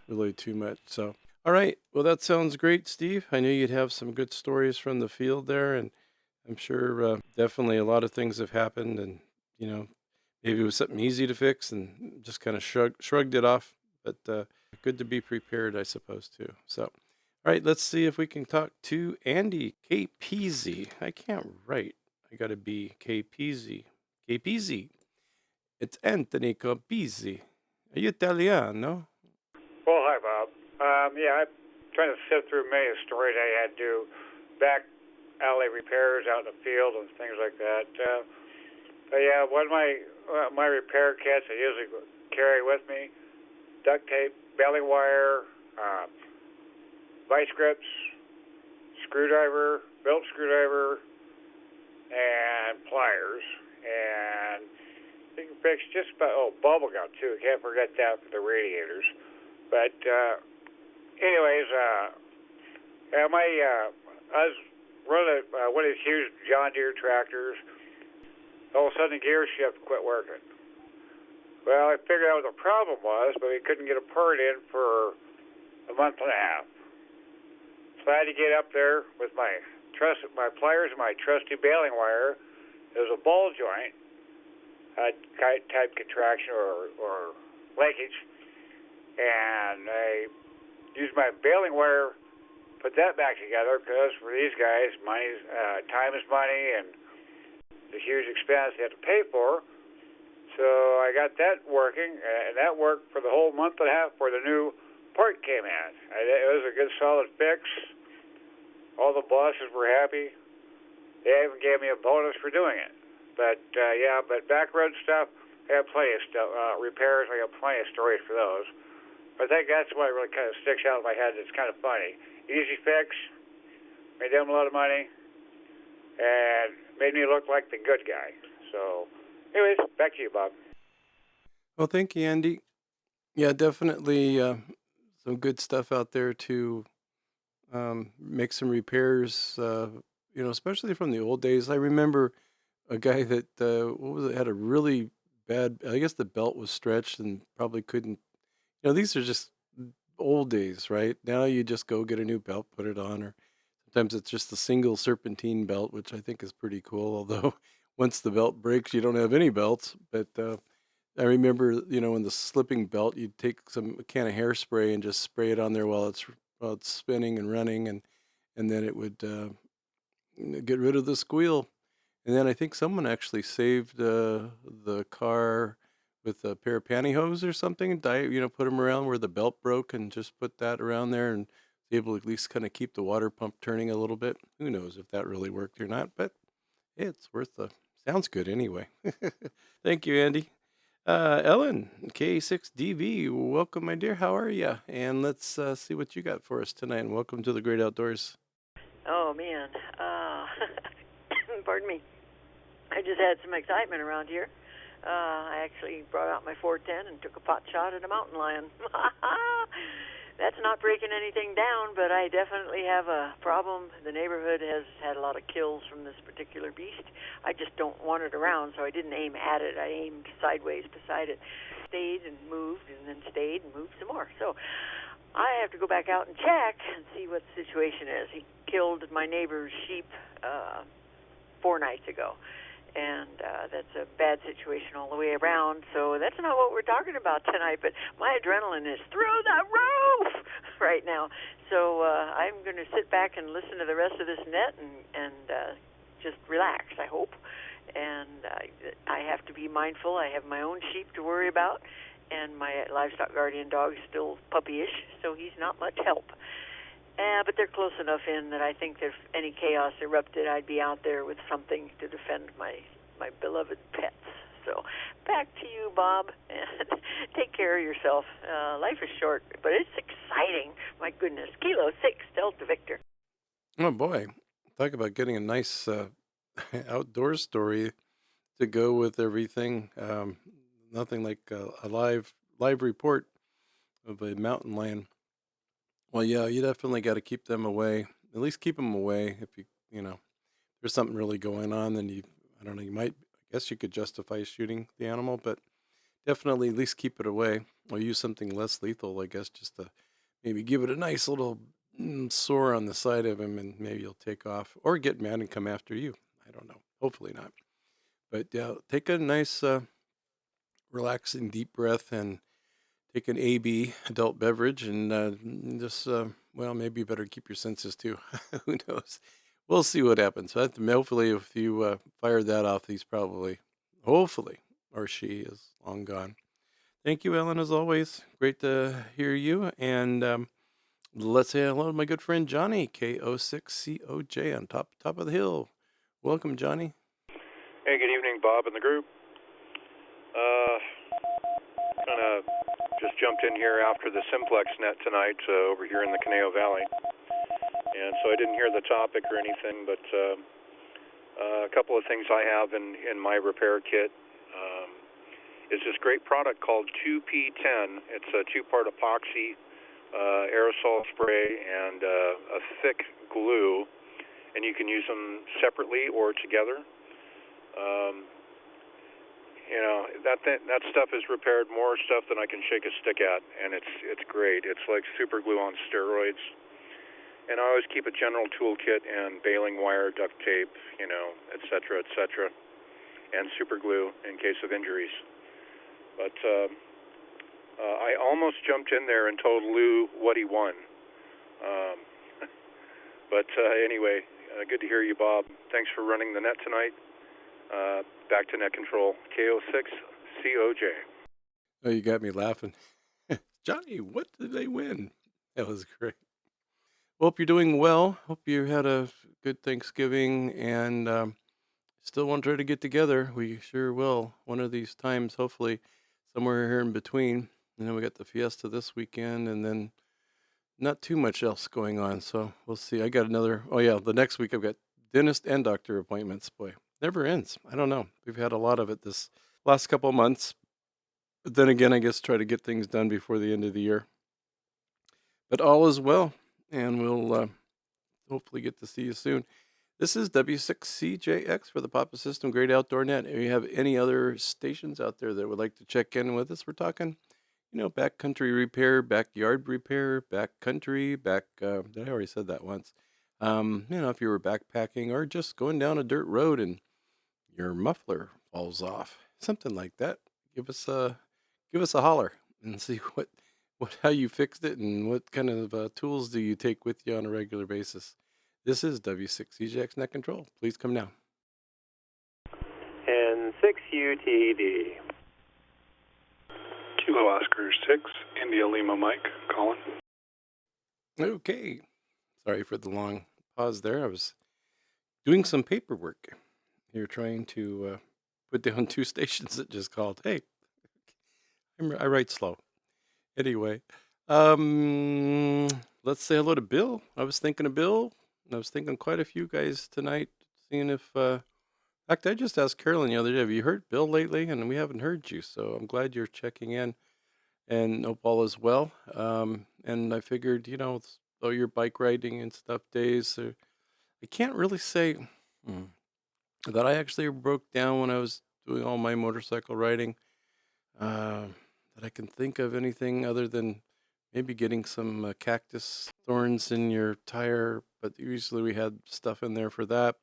really too much. So, all right. Well, that sounds great, Steve. I knew you'd have some good stories from the field there, and I'm sure definitely a lot of things have happened, and maybe it was something easy to fix and just kind of shrugged it off. But good to be prepared, I suppose, too. So, all right, let's see if we can talk to Andy KPZ. I can't write. I got to be KPZ. KPZ. It's Anthony Capizzi. Are you Italiano? Well, hi, Bob. I'm trying to sift through many stories I had to do, back alley repairs out in the field and things like that. One of my repair kits I usually carry with me: duct tape, baling wire, vice grips, belt screwdriver, and pliers. And you can fix just about bubble gum too. Can't forget that for the radiators. But I was running one of these huge John Deere tractors. All of a sudden, the gear shift quit working. Well, I figured out what the problem was, but we couldn't get a part in for a month and a half. So I had to get up there with my pliers and my trusty baling wire. There was a ball joint, type contraction or linkage, and I used my baling wire, put that back together, because for these guys, time is money, and it's a huge expense they have to pay for. So I got that working, and that worked for the whole month and a half before the new part came in. It was a good solid fix. All the bosses were happy. They even gave me a bonus for doing it. But back road stuff, I have plenty of stuff. Repairs, I got plenty of stories for those. But I think that's what really kind of sticks out in my head. It's kind of funny. Easy fix, made them a lot of money, and made me look like the good guy. So, anyways, back to you, Bob. Well, thank you, Andy. Yeah, definitely some good stuff out there to make some repairs, especially from the old days. I remember a guy that what was it, had a really bad. I guess the belt was stretched and probably couldn't. These are just old days, right? Now you just go get a new belt, put it on, or sometimes it's just a single serpentine belt, which I think is pretty cool. Although once the belt breaks, you don't have any belts. But I remember, in the slipping belt, you'd take a can of hairspray and just spray it on there while it's spinning and running, and then it would get rid of the squeal. And then I think someone actually saved the car with a pair of pantyhose or something, and put them around where the belt broke, and just put that around there, and was able to at least kind of keep the water pump turning a little bit. Who knows if that really worked or not? But hey, it's worth the. Sounds good anyway. Thank you, Andy. Ellen, K6DV, welcome, my dear. How are you? And let's see what you got for us tonight. And welcome to the Great Outdoors. Oh, man. Pardon me. I just had some excitement around here. I actually brought out my 410 and took a pot shot at a mountain lion. That's not breaking anything down, but I definitely have a problem. The neighborhood has had a lot of kills from this particular beast. I just don't want it around, so I didn't aim at it. I aimed sideways beside it. Stayed and moved, and then stayed and moved some more. So I have to go back out and check and see what the situation is. He killed my neighbor's sheep 4 nights ago. And that's a bad situation all the way around. So that's not what we're talking about tonight, but my adrenaline is through the roof right now. So I'm going to sit back and listen to the rest of this net and just relax, I hope. And I have to be mindful. I have my own sheep to worry about, and my livestock guardian dog is still puppyish, so he's not much help. But they're close enough in that I think if any chaos erupted, I'd be out there with something to defend my beloved pets. So back to you, Bob, and take care of yourself. Life is short, but it's exciting. My goodness. Kilo 6, Delta Victor. Oh, boy. Talk about getting a nice outdoor story to go with everything. Nothing like a live report of a mountain lion. Well, yeah, you definitely got to keep them away. At least keep them away. If there's something really going on, then I don't know, I guess you could justify shooting the animal, but definitely at least keep it away, or use something less lethal, I guess, just to maybe give it a nice little sore on the side of him, and maybe he'll take off or get mad and come after you. I don't know. Hopefully not. But yeah, take a nice, relaxing deep breath and take an AB, adult beverage, and just, maybe you better keep your senses too. Who knows? We'll see what happens. Hopefully, if you fire that off, he's probably, hopefully, or she is long gone. Thank you, Ellen, as always. Great to hear you. And let's say hello to my good friend Johnny, K06COJ, on top of the hill. Welcome, Johnny. Hey, good evening, Bob and the group. Kind of just jumped in here after the Simplex net tonight over here in the Conejo Valley. And so I didn't hear the topic or anything, but a couple of things I have in my repair kit is this great product called 2P10. It's a 2-part epoxy aerosol spray and a thick glue, and you can use them separately or together. That stuff has repaired more stuff than I can shake a stick at, and it's great. It's like super glue on steroids. And I always keep a general toolkit and baling wire, duct tape, et cetera, and super glue in case of injuries. But I almost jumped in there and told Lou what he won. But anyway, good to hear you, Bob. Thanks for running the net tonight. Back to net control, K06COJ. Oh, you got me laughing. Johnny, what did they win? That was great. Hope you're doing well. Hope you had a good Thanksgiving, and still want to try to get together. We sure will. One of these times, hopefully, somewhere here in between. We got the fiesta this weekend, and then not too much else going on. So we'll see. I got the next week I've got dentist and doctor appointments. Boy, never ends. I don't know. We've had a lot of it this last couple of months. But then again, I guess try to get things done before the end of the year. But all is well, and we'll hopefully get to see you soon. This is W6CJX for the Papa System Great Outdoor Net. If you have any other stations out there that would like to check in with us, we're talking, backcountry repair, backyard repair, backcountry, I already said that once. If you were backpacking or just going down a dirt road and your muffler falls off, something like that, give us a holler and see how you fixed it and what kind of tools do you take with you on a regular basis. This is W6CJX Net Control. Please come now. And 6UTD. Kilo Oscar 6, India Lima Mike, calling. Okay. Sorry for the long pause there. I was doing some paperwork. You're trying to put down two stations that just called. Hey, I write slow. Anyway, let's say hello to Bill. I was thinking of Bill. I was thinking quite a few guys tonight, seeing if, in fact, I just asked Carolyn the other day, have you heard Bill lately? And we haven't heard you, so I'm glad you're checking in, and hope all is well. And I figured, though your bike riding and stuff days, I can't really say that I actually broke down when I was doing all my motorcycle riding, that I can think of anything other than maybe getting some cactus thorns in your tire, but usually we had stuff in there for that.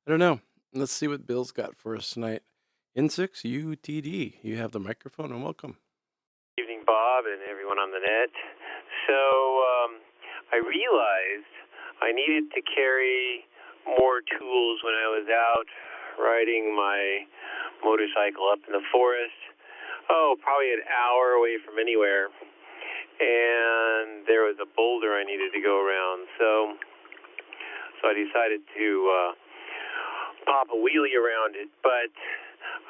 I don't know. Let's see what Bill's got for us tonight. N6UTD, you have the microphone and welcome. Evening, Bob, and everyone on the net. So I realized I needed to carry more tools when I was out riding my motorcycle up in the forest. Probably an hour away from anywhere. And there was a boulder I needed to go around. So I decided to pop a wheelie around it. But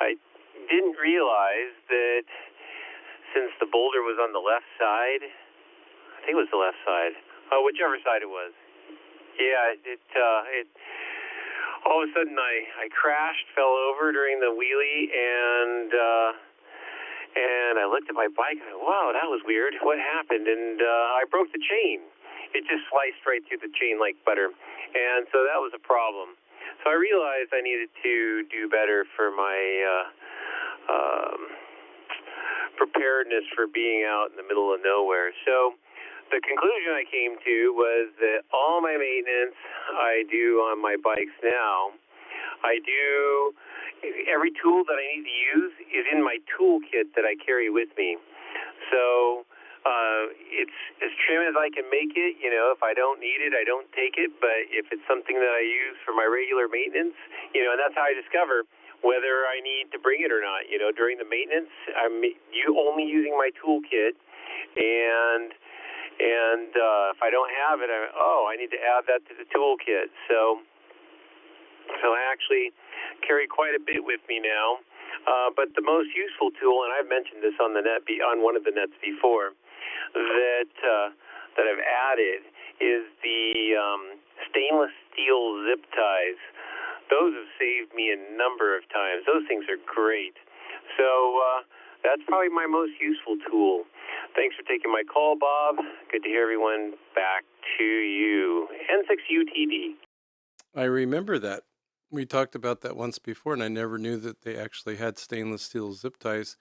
I didn't realize that since the boulder was on the left side, I think it was the left side, whichever side it was. Yeah, it all of a sudden I crashed, fell over during the wheelie, and I looked at my bike and I thought, wow, that was weird. What happened? And I broke the chain. It just sliced right through the chain like butter. And so that was a problem. So I realized I needed to do better for my preparedness for being out in the middle of nowhere. So the conclusion I came to was that all my maintenance I do on my bikes now, every tool that I need to use is in my toolkit that I carry with me. So it's as trim as I can make it. If I don't need it, I don't take it. But if it's something that I use for my regular maintenance, and that's how I discover whether I need to bring it or not. During the maintenance, I'm only using my toolkit, and if I don't have it, I need to add that to the toolkit. So I actually carry quite a bit with me now. But the most useful tool, and I've mentioned this on the net, on one of the nets before, that I've added is the stainless steel zip ties. Those have saved me a number of times. Those things are great. So that's probably my most useful tool. Thanks for taking my call, Bob. Good to hear everyone. Back to you. N6UTD. I remember that. We talked about that once before, and I never knew that they actually had stainless steel zip ties,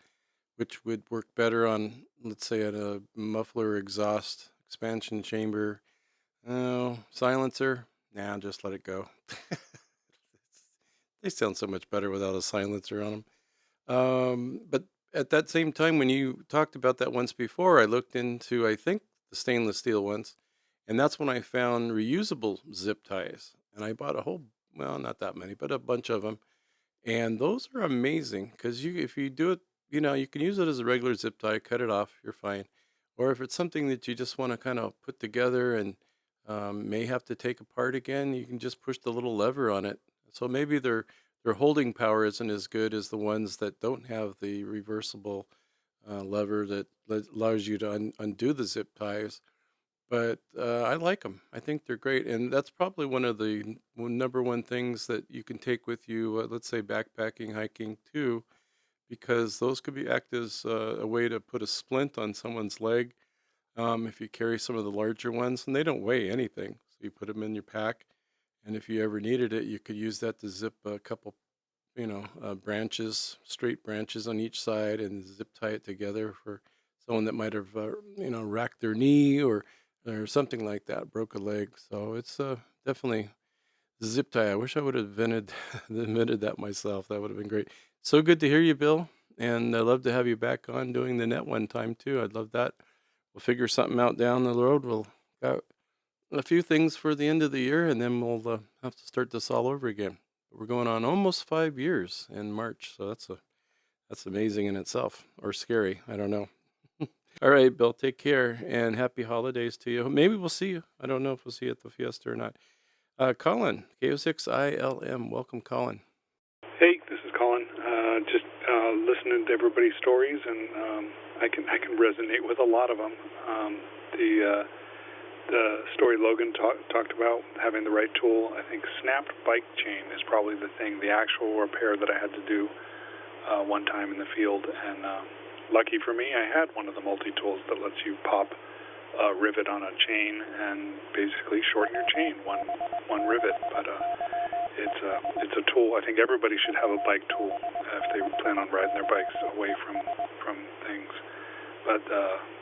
which would work better on, let's say, at a muffler, exhaust, expansion chamber, silencer. Nah, just let it go. They sound so much better without a silencer on them. But at that same time, when you talked about that once before, I looked into, I think, the stainless steel ones, and that's when I found reusable zip ties. And I bought not that many, but a bunch of them. And those are amazing because if you do it, you can use it as a regular zip tie, cut it off, you're fine. Or if it's something that you just want to kind of put together and may have to take apart again, you can just push the little lever on it. So maybe their holding power isn't as good as the ones that don't have the reversible lever that allows you to undo the zip ties. But I like them. I think they're great, and that's probably one of the number one things that you can take with you. Let's say backpacking, hiking too, because those could act as a way to put a splint on someone's leg if you carry some of the larger ones, and they don't weigh anything. So you put them in your pack, And if you ever needed it, you could use that to zip a couple, branches, straight branches on each side, and zip tie it together for someone that might have, racked their knee or something like that, broke a leg. So it's definitely zip tie. I wish I would have invented that myself. That would have been great. So good to hear you, Bill. And I'd love to have you back on doing the net one time too. I'd love that. We'll figure something out down the road. We'll got a few things for the end of the year, and then we'll have to start this all over again. We're going on almost 5 years in March, so that's amazing in itself, or scary. I don't know. All right, Bill, take care and happy holidays to you. Maybe we'll see you. I don't know if we'll see you at the fiesta or not. Colin, KO6ILM. Welcome, Colin. Hey, this is Colin. Just listening to everybody's stories, and I can resonate with a lot of them. The story Logan talked about, having the right tool. I think snapped bike chain is probably the thing, the actual repair that I had to do one time in the field. And lucky for me, I had one of the multi-tools that lets you pop a rivet on a chain and basically shorten your chain, one rivet. But it's a tool. I think everybody should have a bike tool if they plan on riding their bikes away from things. But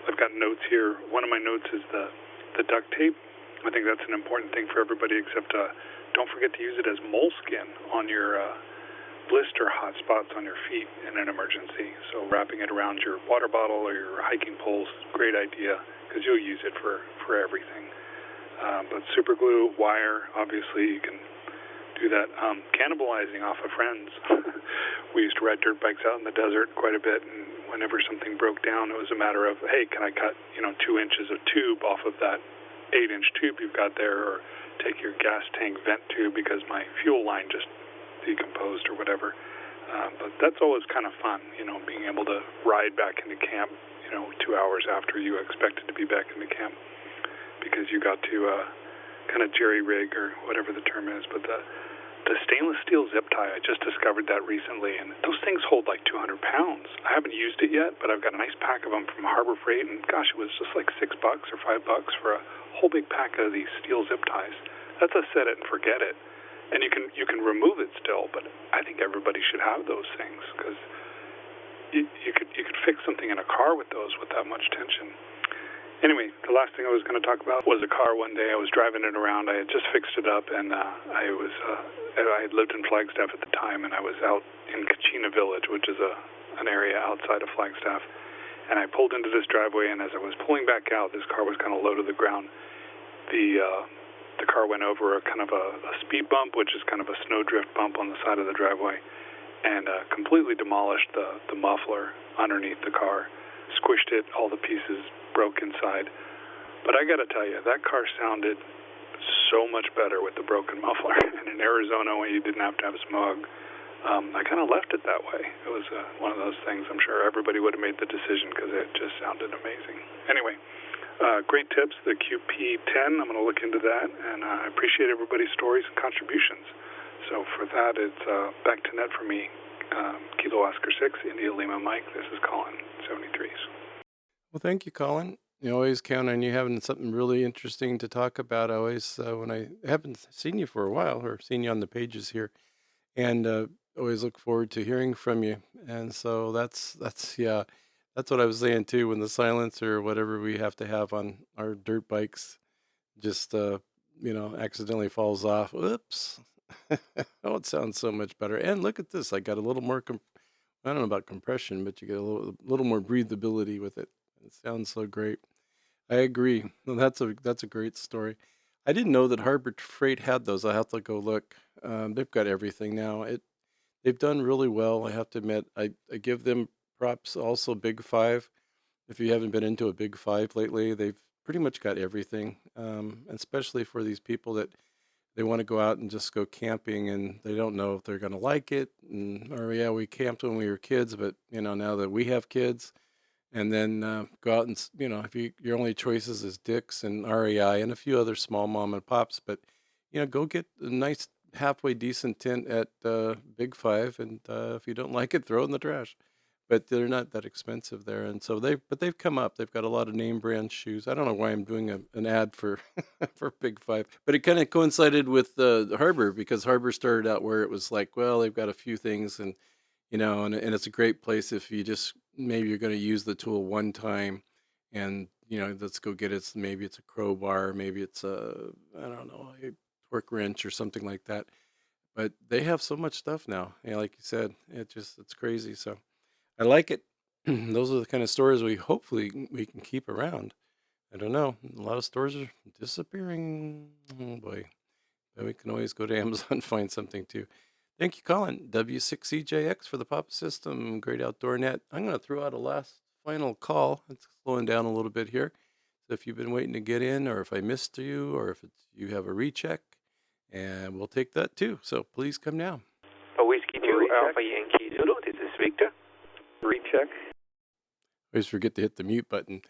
I've got notes here. One of my notes is the duct tape. I think that's an important thing for everybody, except don't forget to use it as moleskin on your blister hot spots on your feet in an emergency. So wrapping it around your water bottle or your hiking poles, great idea, because you'll use it for everything. But super glue, wire, obviously you can do that. Cannibalizing off of friends. We used to ride dirt bikes out in the desert quite a bit, and whenever something broke down, it was a matter of, hey, can I cut 2 inches of tube off of that 8-inch tube you've got there, or take your gas tank vent tube because my fuel line just decomposed or whatever. But that's always kind of fun, being able to ride back into camp, 2 hours after you expected to be back into camp, because you got to kind of jerry rig or whatever the term is. But the stainless steel zip tie, I just discovered that recently, and those things hold like 200 pounds. I haven't used it yet, but I've got a nice pack of them from Harbor Freight, and gosh, it was just like $6 or $5 for a whole big pack of these steel zip ties. That's a set it and forget it. And you can remove it still, but I think everybody should have those things, because you could fix something in a car with those with that much tension. Anyway, the last thing I was going to talk about was a car. One day I was driving it around. I had just fixed it up, and I had lived in Flagstaff at the time, and I was out in Kachina Village, which is an area outside of Flagstaff. And I pulled into this driveway, and as I was pulling back out, this car was kind of low to the ground. The car went over a kind of a speed bump, which is kind of a snowdrift bump on the side of the driveway, and completely demolished the muffler underneath the car, squished it, all the pieces broke inside. But I got to tell you, that car sounded so much better with the broken muffler. And in Arizona, when you didn't have to have smog, I kind of left it that way. It was one of those things. I'm sure everybody would have made the decision because it just sounded amazing. Anyway, great tips, the QP10. I'm going to look into that, and I appreciate everybody's stories and contributions. So for that, it's back to net for me. Kilo Oscar 6, India Lima Mike. This is Colin, 73s. Well, thank you, Colin. You always count on you having something really interesting to talk about. I always, when I haven't seen you for a while or seen you on the pages here, and always look forward to hearing from you. And so that's what I was saying too. When the silencer or whatever we have to have on our dirt bikes just accidentally falls off. Whoops! Oh, it sounds so much better. And look at this. I got a little more. I don't know about compression, but you get a little more breathability with it. It sounds so great. I agree. Well, that's a great story. I didn't know that Harbor Freight had those. I have to go look. They've got everything now. They've done really well. I have to admit. I give them props. Also, Big Five. If you haven't been into a Big Five lately, they've pretty much got everything. Especially for these people that they want to go out and just go camping, and they don't know if they're going to like it. Or yeah, we camped when we were kids, but now that we have kids. And then go out and, if your only choices is Dick's and REI and a few other small mom and pops, but, go get a nice halfway decent tent at Big Five. And if you don't like it, throw it in the trash. but they're not that expensive there. And so they've come up. They've got a lot of name brand shoes. I don't know why I'm doing an ad for for Big Five, but it kind of coincided with the Harbor, because Harbor started out where it was like, well, they've got a few things, and and it's a great place if you just maybe you're going to use the tool one time, and let's go get it. Maybe it's a crowbar, maybe it's a, I don't know, a torque wrench or something like that. But they have so much stuff now. Yeah, like you said, it's crazy. So I like it. Those are the kind of stores hopefully we can keep around. I don't know. A lot of stores are disappearing. Oh boy. But we can always go to Amazon and find something too. Thank you, Colin. W6CJX for the Papa System. Great Outdoor Net. I'm going to throw out a last final call. It's slowing down a little bit here. So if you've been waiting to get in, or if I missed you, or if you have a recheck, and we'll take that too. So please come now. Whiskey 2, Alpha Yankee Zulu. This is Victor. Recheck. I always forget to hit the mute button.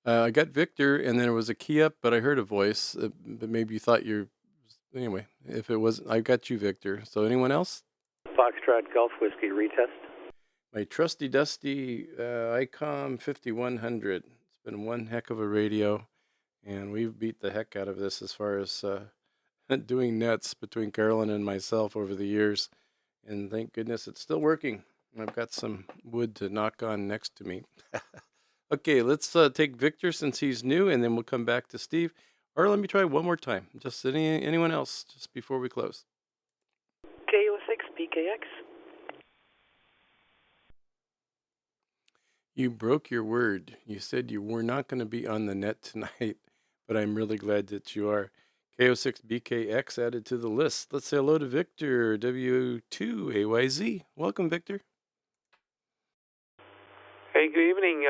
I got Victor, and there was a key up, but I heard a voice. But maybe you thought you're... Anyway, if it wasn't, I got you, Victor. So anyone else? Foxtrot Golf Whiskey retest. My trusty dusty ICOM 5100. It's been one heck of a radio, and we've beat the heck out of this as far as doing nets between Carolyn and myself over the years. And thank goodness it's still working. I've got some wood to knock on next to me. Okay, let's take Victor since he's new, and then we'll come back to Steve. Or let me try one more time. Just anyone else, just before we close. KO6 BKX. You broke your word. You said you were not going to be on the net tonight, but I'm really glad that you are. KO6BKX added to the list. Let's say hello to Victor, W2AYZ. Welcome, Victor. Hey, good evening,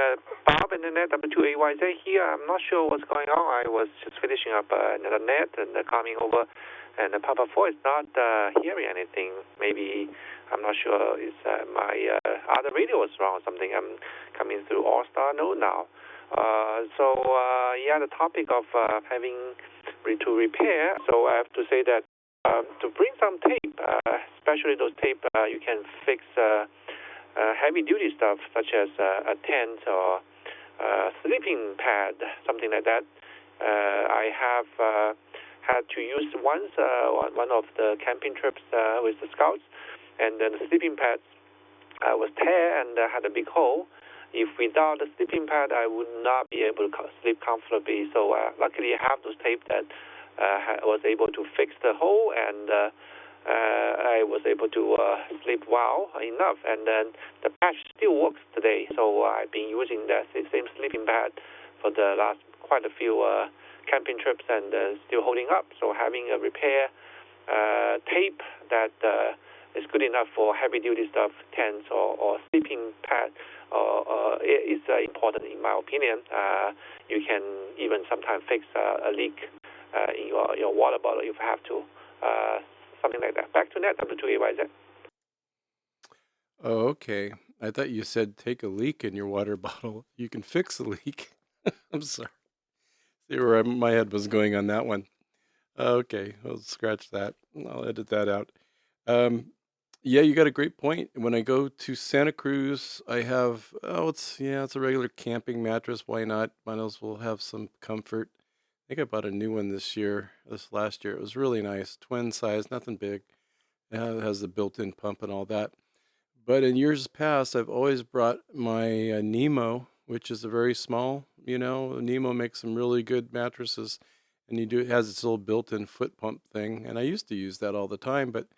Bob and the net W2AYZ here. I'm not sure what's going on. I was just finishing up another net and coming over, and Papa 4 is not hearing anything. Maybe, I'm not sure, it's my other radio was wrong or something. I'm coming through All-Star Node now. The topic of having to repair. So I have to say that to bring some tape, especially those tape you can fix heavy-duty stuff such as a tent or sleeping pad, something like that. I have had to use once on one of the camping trips with the scouts, and then the sleeping pad was tear and had a big hole. If without the sleeping pad, I would not be able to sleep comfortably. So luckily, I have those tape that was able to fix the hole, and I was able to sleep well enough. And then the patch still works today. So I've been using that same sleeping pad for the last quite a few camping trips, and still holding up. So having a repair tape that is good enough for heavy-duty stuff, tents or sleeping pad, is important in my opinion. You can even sometimes fix a leak in your water bottle if you have to, something like that. Back to net, W2AYZ. Oh, okay. I thought you said take a leak in your water bottle. You can fix a leak. I'm sorry. See where my head was going on that one. Okay, I'll scratch that. I'll edit that out. Yeah, you got a great point. When I go to Santa Cruz, I have it's a regular camping mattress. Why not? Might as well have some comfort. I think I bought a new one this last year. It was really nice, twin size, nothing big. It has the built-in pump and all that. But in years past, I've always brought my Nemo, which is a very small. Nemo makes some really good mattresses, and it has its little built-in foot pump thing. And I used to use that all the time, but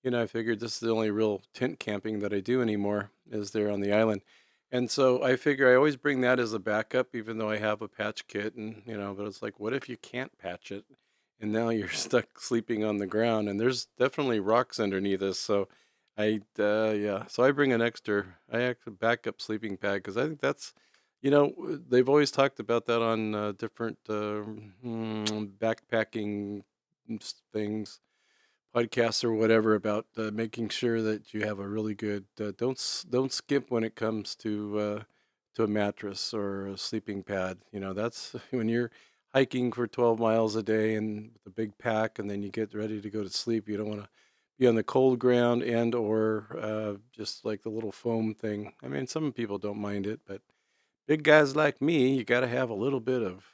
I figured this is the only real tent camping that I do anymore is there on the island. And so I figure I always bring that as a backup, even though I have a patch kit. And, but it's like, what if you can't patch it? And now you're stuck sleeping on the ground, and there's definitely rocks underneath us. So so I bring I actually backup sleeping pad, because I think that's, they've always talked about that on different backpacking things, podcasts or whatever, about making sure that you have a really good don't skimp when it comes to a mattress or a sleeping pad. That's when you're hiking for 12 miles a day and with a big pack, and then you get ready to go to sleep. You don't want to be on the cold ground and or just like the little foam thing. I mean, some people don't mind it, but big guys like me, you got to have a little bit of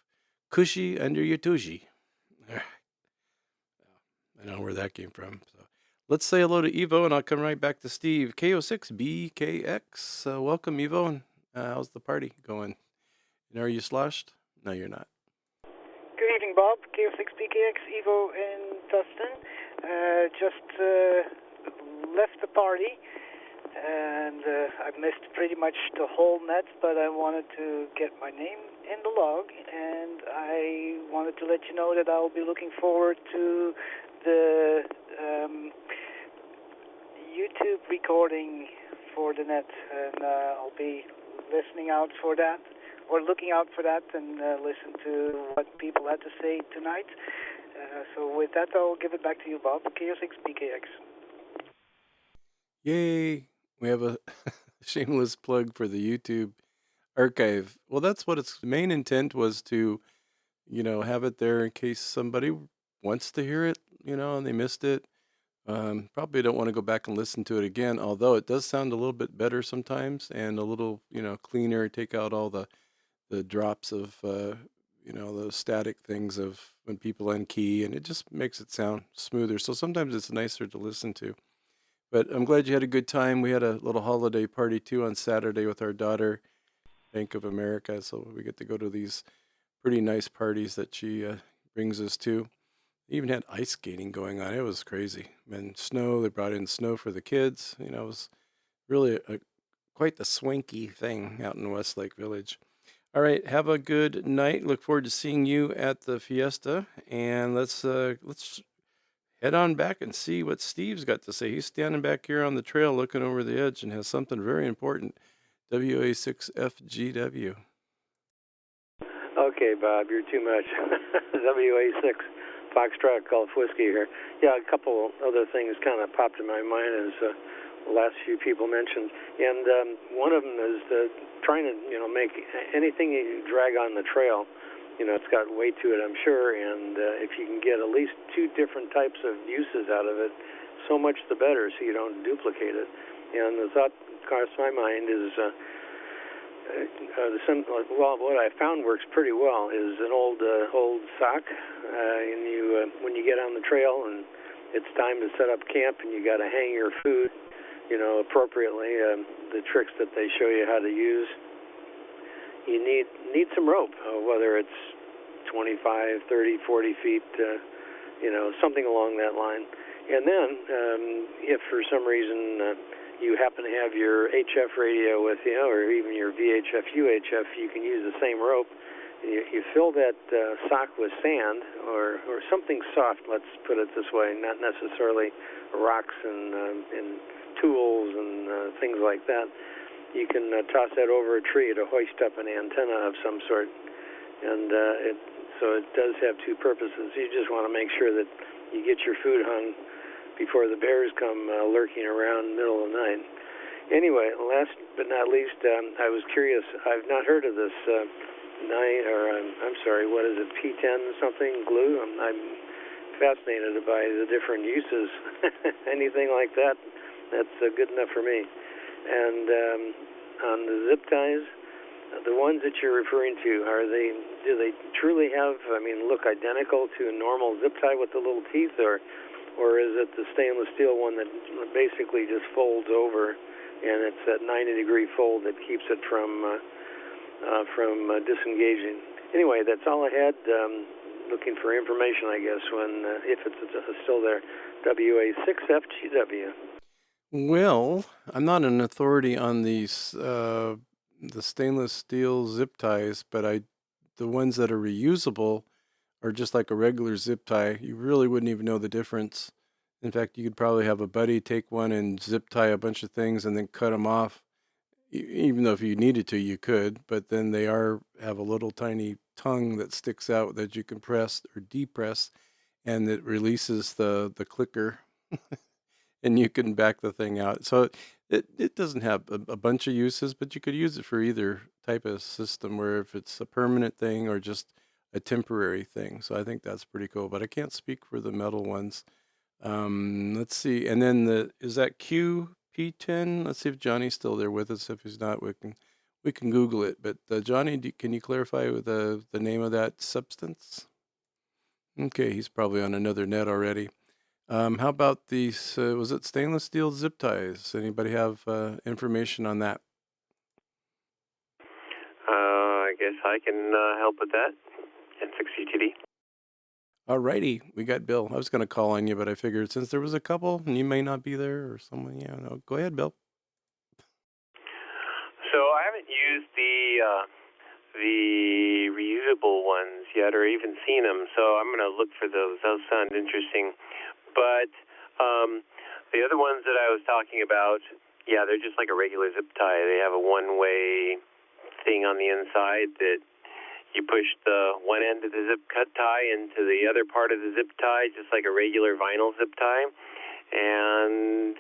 cushy under your tushy. I know where that came from. So let's say hello to Evo, and I'll come right back to Steve. KO6BKX. Welcome, Evo. And how's the party going? And are you sloshed? No, you're not. Good evening, Bob. KO6BKX Evo in Tustin. Just left the party, and I missed pretty much the whole net, but I wanted to get my name in the log, and I wanted to let you know that I'll be looking forward to the YouTube recording for the net, and I'll be listening out for that, or looking out for that, and listen to what people had to say tonight. So with that, I'll give it back to you, Bob. KO6BKX. Yay! We have a shameless plug for the YouTube archive. Well, that's what its main intent was, to, have it there in case somebody wants to hear it, and they missed it. Probably don't want to go back and listen to it again, although it does sound a little bit better sometimes and a little, cleaner. Take out all the drops of, the static things of when people unkey, and it just makes it sound smoother. So sometimes it's nicer to listen to. But I'm glad you had a good time. We had a little holiday party too on Saturday with our daughter, Bank of America. So we get to go to these pretty nice parties that she brings us to. Even had ice skating going on. It was crazy. And snow, they brought in snow for the kids. It was really quite the swanky thing out in Westlake Village. All right, have a good night. Look forward to seeing you at the fiesta. And let's head on back and see what Steve's got to say. He's standing back here on the trail looking over the edge and has something very important. WA6FGW. Okay, Bob, you're too much. WA6 Foxtrot Golf Whiskey here. Yeah, a couple other things kind of popped in my mind as the last few people mentioned, and one of them is trying to make anything you drag on the trail. It's got weight to it, I'm sure, and if you can get at least two different types of uses out of it, so much the better, so you don't duplicate it. And the thought crossed my mind is, what I found works pretty well is an old sock, and when you get on the trail and it's time to set up camp and you got to hang your food, appropriately, the tricks that they show you how to use. You need some rope, whether it's 25, 30, 40 feet, something along that line. And then, if for some reason you happen to have your HF radio with you, or even your VHF, UHF, you can use the same rope. You fill that sock with sand or something soft, let's put it this way, not necessarily rocks and tools and things like that. You can toss that over a tree to hoist up an antenna of some sort, and so it does have two purposes. You just want to make sure that you get your food hung before the bears come lurking around in the middle of the night. Anyway, last but not least, I was curious. I've not heard of this what is it, P10 something glue? I'm fascinated by the different uses. Anything like that, that's good enough for me. And on the zip ties, the ones that you're referring to, do they truly look identical to a normal zip tie with the little teeth, or is it the stainless steel one that basically just folds over, and it's that 90-degree fold that keeps it from disengaging? Anyway, that's all I had. Looking for information, I guess, if it's still there. WA6FGW. Well, I'm not an authority on these the stainless steel zip ties, but the ones that are reusable are just like a regular zip tie. You really wouldn't even know the difference. In fact, you could probably have a buddy take one and zip tie a bunch of things and then cut them off. Even though if you needed to, you could, but then they have a little tiny tongue that sticks out that you can press or depress, and it releases the clicker, and you can back the thing out. So it doesn't have a bunch of uses, but you could use it for either type of system, where if it's a permanent thing or just a temporary thing. So I think that's pretty cool, but I can't speak for the metal ones. Let's see. And then is that QP10? Let's see if Johnny's still there with us. If he's not, we can Google it. But Johnny, can you clarify the name of that substance? Okay, he's probably on another net already. How about these? Was it stainless steel zip ties? Anybody have information on that? I guess I can help with that. N6CTD. Alrighty, we got Bill. I was going to call on you, but I figured since there was a couple and you may not be there or someone, no, go ahead, Bill. So I haven't used the reusable ones yet, or even seen them. So I'm going to look for those. Those sound interesting. But the other ones that I was talking about, yeah, they're just like a regular zip tie. They have a one-way thing on the inside that you push the one end of the zip cut tie into the other part of the zip tie, just like a regular vinyl zip tie, and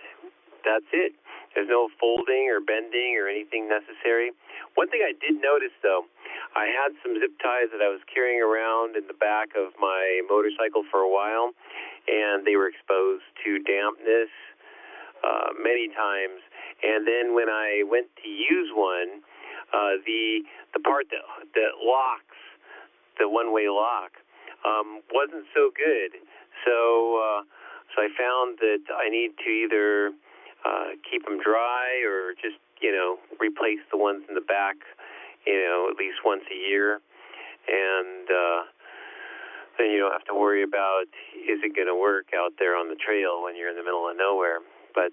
that's it. There's no folding or bending or anything necessary. One thing I did notice, though, I had some zip ties that I was carrying around in the back of my motorcycle for a while, and they were exposed to dampness many times. And then when I went to use one, the part that locks, the one-way lock, wasn't so good. So I found that I need to either keep them dry or just replace the ones in the back, at least once a year, and then you don't have to worry about is it going to work out there on the trail when you're in the middle of nowhere. But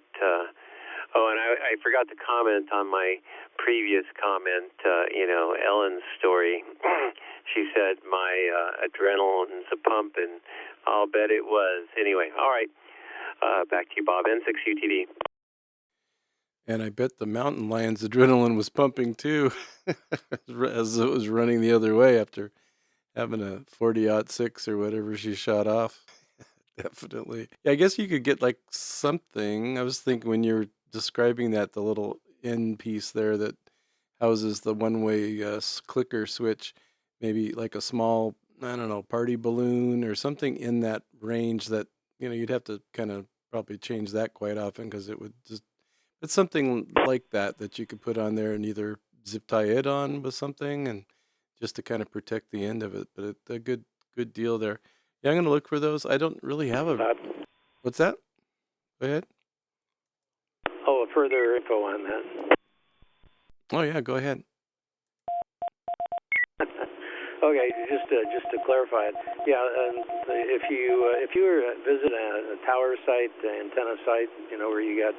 and I forgot to comment on my previous comment, Ellen's story. She said my adrenaline's a pumping. I'll bet it was. Anyway, all right. Back to you, Bob. N6UTD. And I bet the mountain lion's adrenaline was pumping too, as it was running the other way after having a 40-06 or whatever she shot off. Definitely. Yeah, I guess you could get like something. I was thinking when you're describing that, the little end piece there that houses the one-way clicker switch, maybe like a small, I don't know, party balloon or something in that range that, you'd have to kind of probably change that quite often because it would just, it's something like that you could put on there and either zip tie it on with something and just to kind of protect the end of it. But it's a good deal there. Yeah, I'm going to look for those. I don't really have a... What's that? Go ahead. Oh, further info on that. Oh, yeah, go ahead. Okay, just to clarify it, yeah. If you were to visit a tower site, antenna site, where you got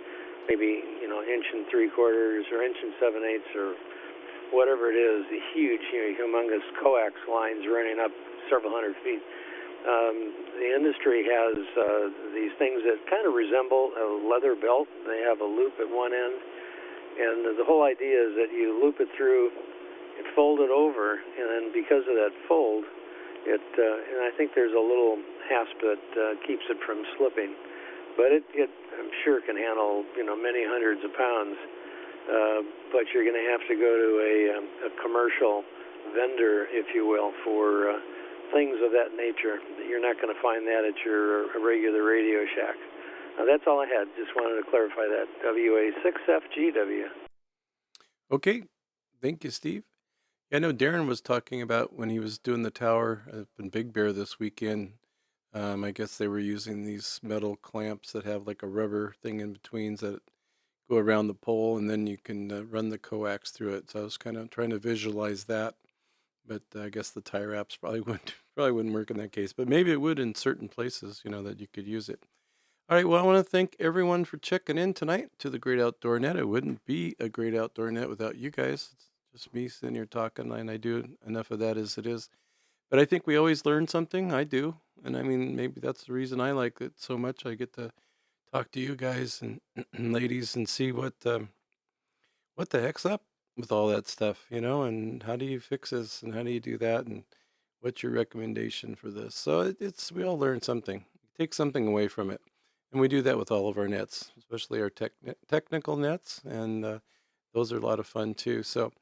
maybe 1 3/4 or 1 7/8 or whatever it is, the huge, humongous coax lines running up several hundred feet. The industry has these things that kind of resemble a leather belt. They have a loop at one end, and the whole idea is that you loop it through, and fold it over, and then because of that fold, and I think there's a little hasp that keeps it from slipping, but it I'm sure can handle many hundreds of pounds. But you're going to have to go to a commercial vendor, if you will, for things of that nature. You're not going to find that at your regular Radio Shack. That's all I had. Just wanted to clarify that. WA6FGW. Okay. Thank you, Steve. Yeah, I know Darren was talking about when he was doing the tower up in Big Bear this weekend. I guess they were using these metal clamps that have like a rubber thing in between that go around the pole, and then you can run the coax through it. So I was kind of trying to visualize that, but I guess the tie wraps probably wouldn't work in that case. But maybe it would in certain places, that you could use it. All right, well, I want to thank everyone for checking in tonight to the Great Outdoor Net. It wouldn't be a Great Outdoor Net without you guys. It's just me sitting here talking, and I do enough of that as it is. But I think we always learn something. I do. And I mean, maybe that's the reason I like it so much. I get to talk to you guys and ladies and see what the heck's up with all that stuff, and how do you fix this and how do you do that and what's your recommendation for this? So we all learn something. Take something away from it. And we do that with all of our nets, especially our technical nets, and those are a lot of fun too. So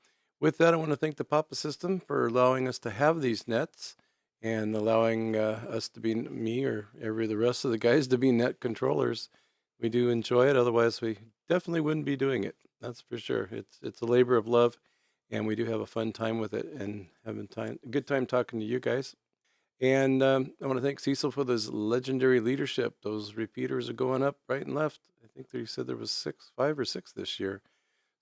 with that, I want to thank the Papa System for allowing us to have these nets. and allowing us to be, me or the rest of the guys, to be net controllers. We do enjoy it. Otherwise, we definitely wouldn't be doing it. That's for sure. It's a labor of love, and we do have a fun time with it and having a good time talking to you guys. And I want to thank Cecil for this legendary leadership. Those repeaters are going up right and left. I think they said there was 5 or 6 this year.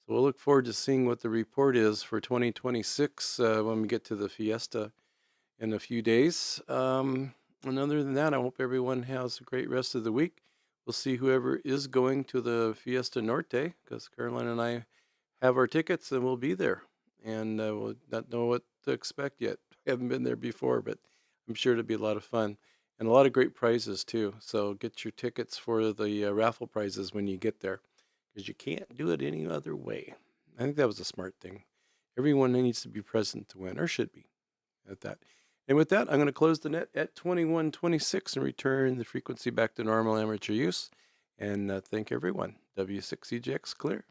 So we'll look forward to seeing what the report is for 2026 when we get to the fiesta in a few days. And other than that, I hope everyone has a great rest of the week. We'll see whoever is going to the Fiesta Norte, because Caroline and I have our tickets and we'll be there. And we'll not know what to expect yet. I haven't been there before, but I'm sure it'll be a lot of fun. And a lot of great prizes too. So get your tickets for the raffle prizes when you get there, because you can't do it any other way. I think that was a smart thing. Everyone needs to be present to win, or should be, at that. And with that, I'm going to close the net at 2126 and return the frequency back to normal amateur use. And thank everyone. W6EJX clear.